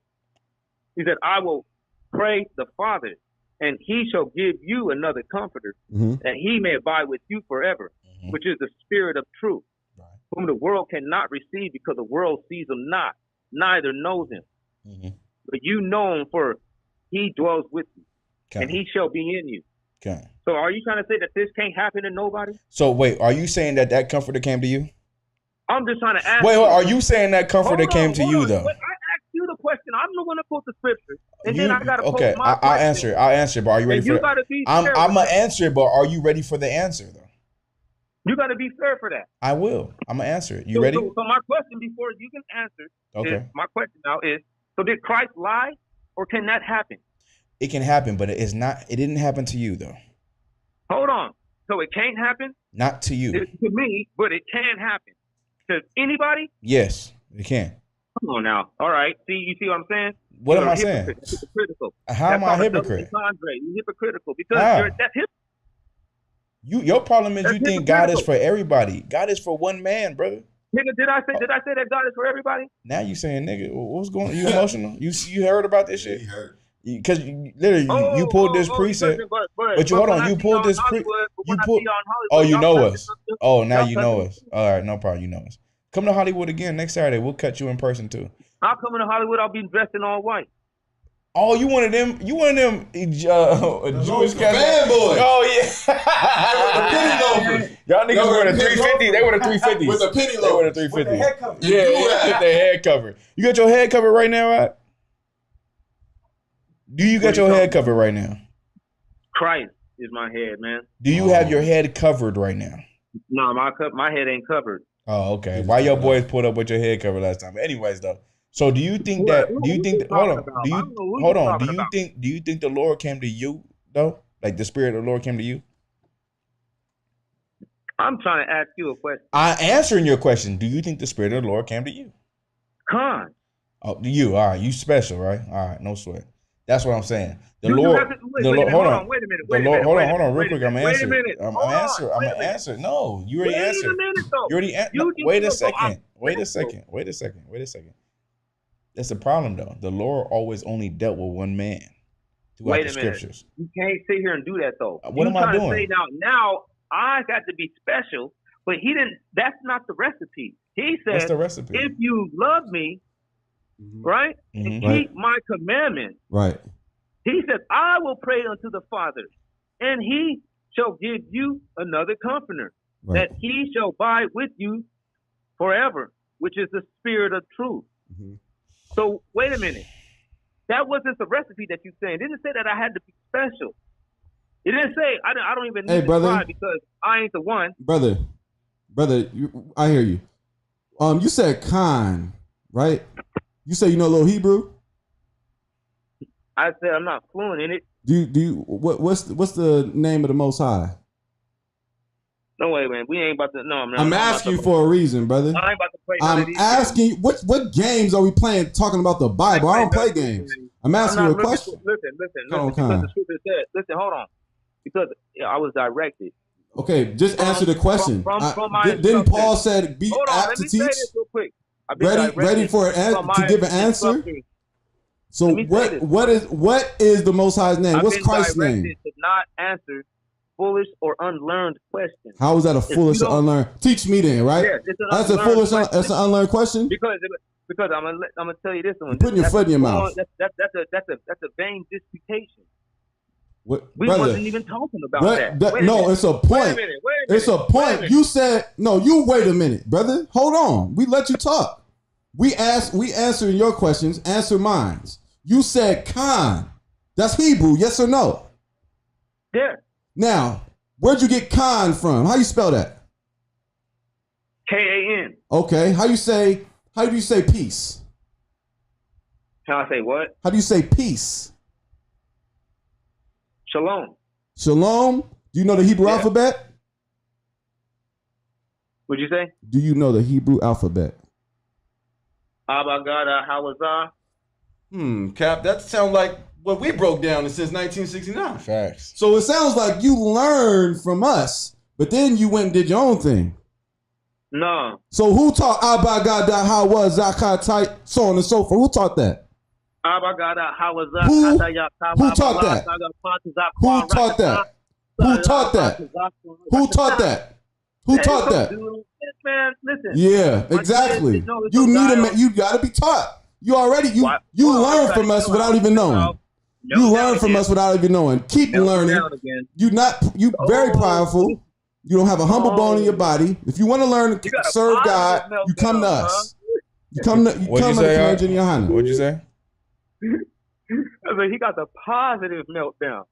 He said, I will pray the Father, and he shall give you another comforter, that he may abide with you forever, which is the Spirit of truth, whom the world cannot receive because the world sees him not, neither knows him. But you know him, for he dwells with you, and he shall be in you. Okay. So are you trying to say that this can't happen to nobody? So wait, are you saying that comforter came to you? I'm just trying to ask. Wait, are you saying that comforter came to you though? I asked you the question. I'm the one that quote the scripture, and then I gotta okay. My I'll answer. I'll answer. But are you ready for? You gotta be. I'm gonna answer it, but are you ready for the answer though? You gotta be fair for that. I will. I'm gonna answer it. You ready? So my question before you can answer. My question now is: so did Christ lie, or can that happen? It can happen, but it's not. It didn't happen to you though. Hold on. So it can't happen? Not to you. To me, but it can happen. To anybody? Yes, it can. Come on now. All right. You see what I'm saying? What am I saying? Hypocritical. How am I a hypocrite? You're hypocritical because that's hypocritical. Your problem is you think God is for everybody. God is for one man, brother. Nigga, did I say that God is for everybody? Now you saying, nigga, what's going on? You emotional? You heard about this shit? Because literally, you pulled this precept. But you hold on, you pulled this Oh, you know us. Oh, now you know us. All right, no problem. You know us. Come to Hollywood again next Saturday. We'll cut you in person too. I'll come to Hollywood. I'll be dressed in all white. Oh, you one of them Jewish guys? Fanboy. Oh yeah. Y'all niggas wear the 350. They wear the 350s. With the penny loafers. They wear the 350s. With the head cover. Yeah, with their head covered. You got your head covered right now, right? Do you got your head covered right now? Christ is my head, man. Do you have your head covered right now? No, my head ain't covered. Oh, okay. Why your boys pulled up with your head covered last time? But anyways, though. So do you think that? Do you think? Hold on. Do you think the Lord came to you though? Like the Spirit of the Lord came to you? I'm trying to ask you a question. I'm answering your question. Do you think the Spirit of the Lord came to you? Con. Oh, you. All right. You special, right? All right. No sweat. That's what I'm saying. Hold on. Wait a minute. Hold on, real quick. I'm answering. I'm gonna answer. No, you already answered. You already answered. Wait a second. That's the problem, though. The Lord always only dealt with one man throughout the scriptures. You can't sit here and do that, though. What am I doing? To say now I got to be special, but he didn't. That's not the recipe. He said, "What's the recipe? If you love me, right, and keep my commandments, right." He said, I will pray unto the Father, and he shall give you another comforter, that he shall abide with you forever, which is the Spirit of truth. So wait a minute. That wasn't the recipe that you're saying. It didn't say that I had to be special. It didn't say I don't even need to try because I ain't the one. Brother, I hear you. You said Khan, right? You say you know a little Hebrew? I said I'm not fluent in it. Do you what's the name of the Most High? No way, man. We ain't about to. No, man. I'm asking you for a reason, brother. I ain't about to play. I'm asking you what games are we playing? Talking about the Bible. I don't play games. I'm asking you a question. Listen. Because the scripture said, listen, hold on. Because I was directed. Okay, just answer the question. Didn't Paul said be apt to teach? Real quick. Ready for to give an answer? So what is the Most High's name? What's Christ's name? To not answer foolish or unlearned questions. How is that a foolish or unlearned? Teach me then, right? Yeah, that's a foolish. That's an unlearned question. Because I'm gonna tell you this one. You're putting your foot in your mouth. That's a vain disputation. We wasn't even talking about that. No, it's a point. Wait a minute. It's a point. You said no. You wait a minute, brother. Hold on. We let you talk. We answering your questions. Answer mine. You said Khan. That's Hebrew. Yes or no? Yeah. Now, where'd you get Khan from? How you spell that? K-A-N. Okay. How do you say peace? How I say what? How do you say peace? Shalom. Shalom. Do you know the Hebrew alphabet? What'd you say? Do you know the Hebrew alphabet? Abba Gada Hawazah. Cap, that sounds like what we broke down since 1969. Facts. So it sounds like you learned from us, but then you went and did your own thing. No. So who taught Abba Gada Hawa Zakat, so on and so forth? Who taught that? Abba Gada Hawazah. Who taught that? Who taught that? Who taught that? Who taught that? Who taught that? Man, listen. Yeah, exactly. You need you gotta be taught. You learn from us without even knowing. You learn from us without even knowing. Keep learning. You very powerful. You don't have a humble bone in your body. If you want to learn to serve God, you come to us. You come to Virginia Hana. What'd you say? I mean, he got the positive meltdown.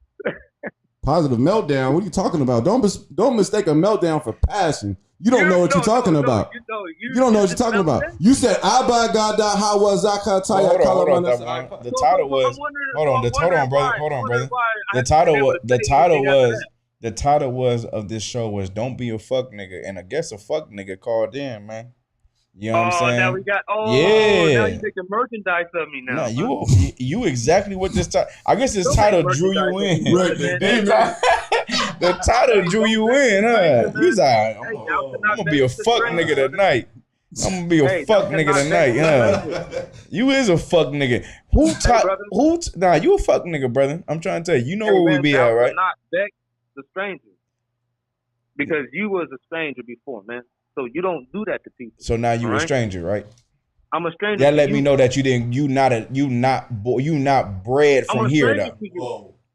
Positive meltdown? What are you talking about? Don't mistake a meltdown for passion. You don't know what you're talking about. You don't know what you're talking about. You said Abba Gada Hawa Zakataya Kalamana. The title was hold on, brother. The title was of this show was "Don't Be a Fuck Nigga," and I guess a fuck nigga called in, man. You know what I'm saying? Now we got. Now you making merchandise of me now. No, you exactly what this title. I guess this title drew you in. The title drew you in, huh? He's like, I'm gonna be a fuck nigga tonight. I'm gonna be a fuck nigga tonight, huh? You is a fuck nigga. Nah, you a fuck nigga, brother. I'm trying to tell you. You know where we be at, right? Not vex the stranger because you was a stranger before, man. So you don't do that to people. So now you a stranger, right? I'm a stranger. That let me know that you not bred from here, though.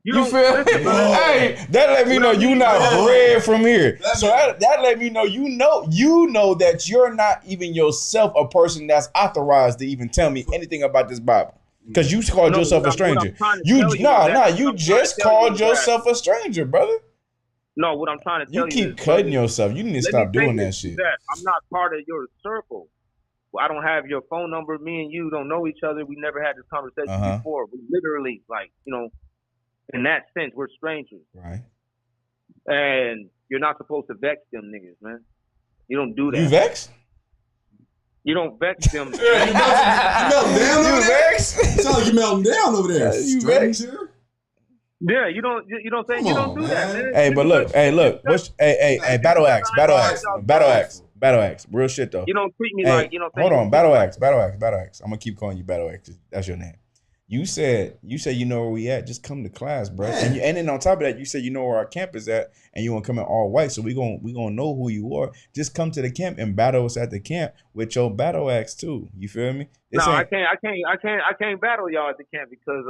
You feel me? Hey, that let me know you not bred from here. So that let me know you know that you're not even yourself a person that's authorized to even tell me anything about this Bible. Because you called yourself a stranger. You just called yourself a stranger, brother. No, what I'm trying to tell you. You keep cutting yourself. You need to stop doing that shit. I'm not part of your circle. Well, I don't have your phone number. Me and you don't know each other. We never had this conversation before. We literally, in that sense, we're strangers. Right. And you're not supposed to vex them niggas, man. You don't do that. You vex? You don't vex them. You melting down over there? Sounds like you melting down over there. You vex? Yeah, you don't do that, man. Hey, but look. Hey, battle axe. Real shit though. You don't treat me like, hold on, battle axe. I'm gonna keep calling you battle axe. That's your name. You said you know where we at. Just come to class, bro. And then on top of that, you said you know where our camp is at, and you want to come in all white. So we gonna know who you are. Just come to the camp and battle us at the camp with your battle axe too. You feel me? I can't battle y'all at the camp because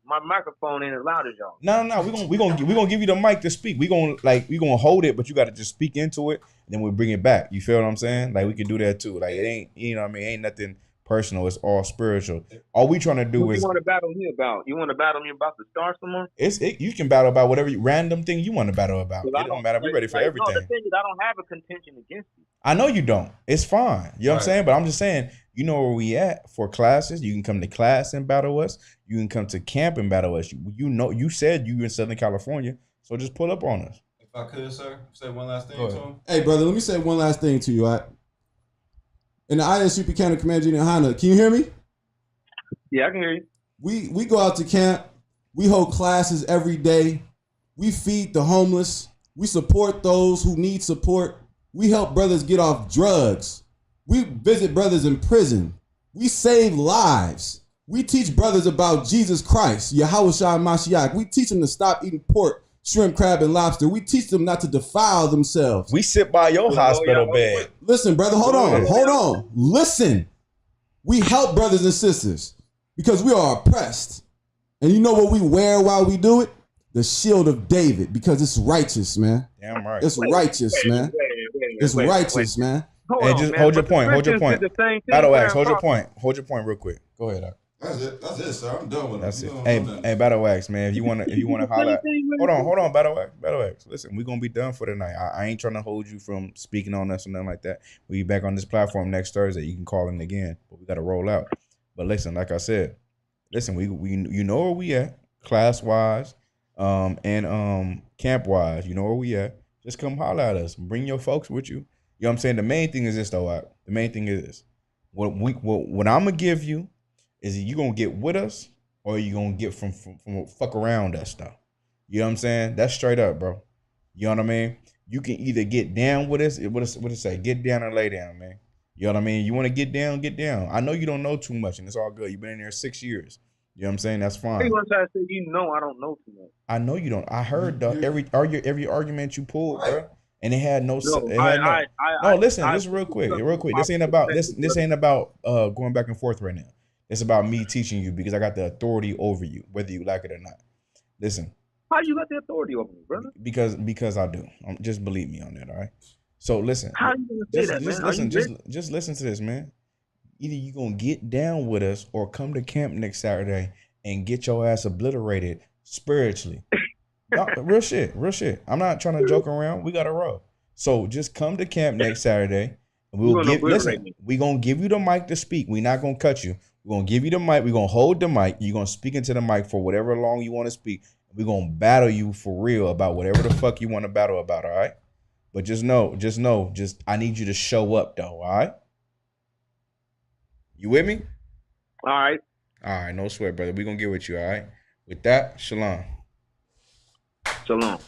my microphone ain't as loud as y'all. No. We gonna give you the mic to speak. We gonna hold it, but you got to just speak into it. And then we bring it back. You feel what I'm saying? Like we can do that too. Like it ain't, you know what I mean? Ain't nothing personal. It's all spiritual. All we trying to do is. You want to battle me about? You want to battle me about the star someone? You can battle about whatever random thing you want to battle about. It don't matter. We're ready for everything. No, the thing is, I don't have a contention against you. I know you don't. It's fine. You know what I'm saying? But I'm just saying, you know where we at for classes. You can come to class and battle us. You can come to camp and battle us. You said you in Southern California, so just pull up on us. If I could, sir, say one last thing to him. Hey, brother, let me say one last thing to you. All right? In the ISUP County Command Junior Honda, can you hear me? Yeah, I can hear you. We go out to camp. We hold classes every day. We feed the homeless. We support those who need support. We help brothers get off drugs. We visit brothers in prison. We save lives. We teach brothers about Jesus Christ, Yahushua Mashiach. We teach them to stop eating pork, shrimp, crab, and lobster. We teach them not to defile themselves. We sit by your hospital bed. Listen, brother, hold on. Listen. We help brothers and sisters because we are oppressed. And you know what we wear while we do it? The shield of David, because it's righteous, man. Damn right. It's righteous, man. It's righteous, man. Hold Hey, on, just man. hold your But the point. Hold your Christians point. did the same thing. Battle Axe, wearing hold your crosses. point. Hold your point real quick. Go ahead, Doc. That's it. That's it, sir. I'm done with That's it. it. Hey, Battle Axe, man. If you wanna holler, hold on, Battle Axe. Listen, we're gonna be done for tonight. I ain't trying to hold you from speaking on us or nothing like that. We be back on this platform next Thursday. You can call in again, but we gotta roll out. But listen, like I said, listen, we you know where we at, class wise, and camp wise. You know where we at. Just come holler at us. Bring your folks with you. You know what I'm saying? The main thing is this though. The main thing is this. What I'm gonna give you is you gonna get with us or you gonna get from fuck around us though. You know what I'm saying? That's straight up, bro. You know what I mean? You can either get down with us. What it say? Get down or lay down, man. You know what I mean? You want to get down, get down. I know you don't know too much, and it's all good. You've been in there 6 years. You know what I'm saying? That's fine. Hey, once I say, you know, I don't know too much. I know you don't. I heard every argument you pulled, bro, and it had no. Listen, just real quick. This ain't about this ain't about going back and forth right now. It's about me teaching you because I got the authority over you, whether you like it or not. Listen. How you got the authority over me, brother? Because I do. Just believe me on that, all right? So listen. How you gonna say that, man? Listen, just listen to this, man. Either you gonna get down with us or come to camp next Saturday and get your ass obliterated spiritually. No, real shit. I'm not trying to joke around. We gotta roll. So just come to camp next Saturday. And we gonna give you the mic to speak. We're not gonna cut you. We're gonna give you the mic. We're gonna hold the mic. You're gonna speak into the mic for whatever long you want to speak. We're gonna battle you for real about whatever the fuck you want to battle about, all right? But just know, I need you to show up though, all right? You with me? All right. All right, no sweat, brother. We're gonna get with you, all right? With that, shalom. Shalom.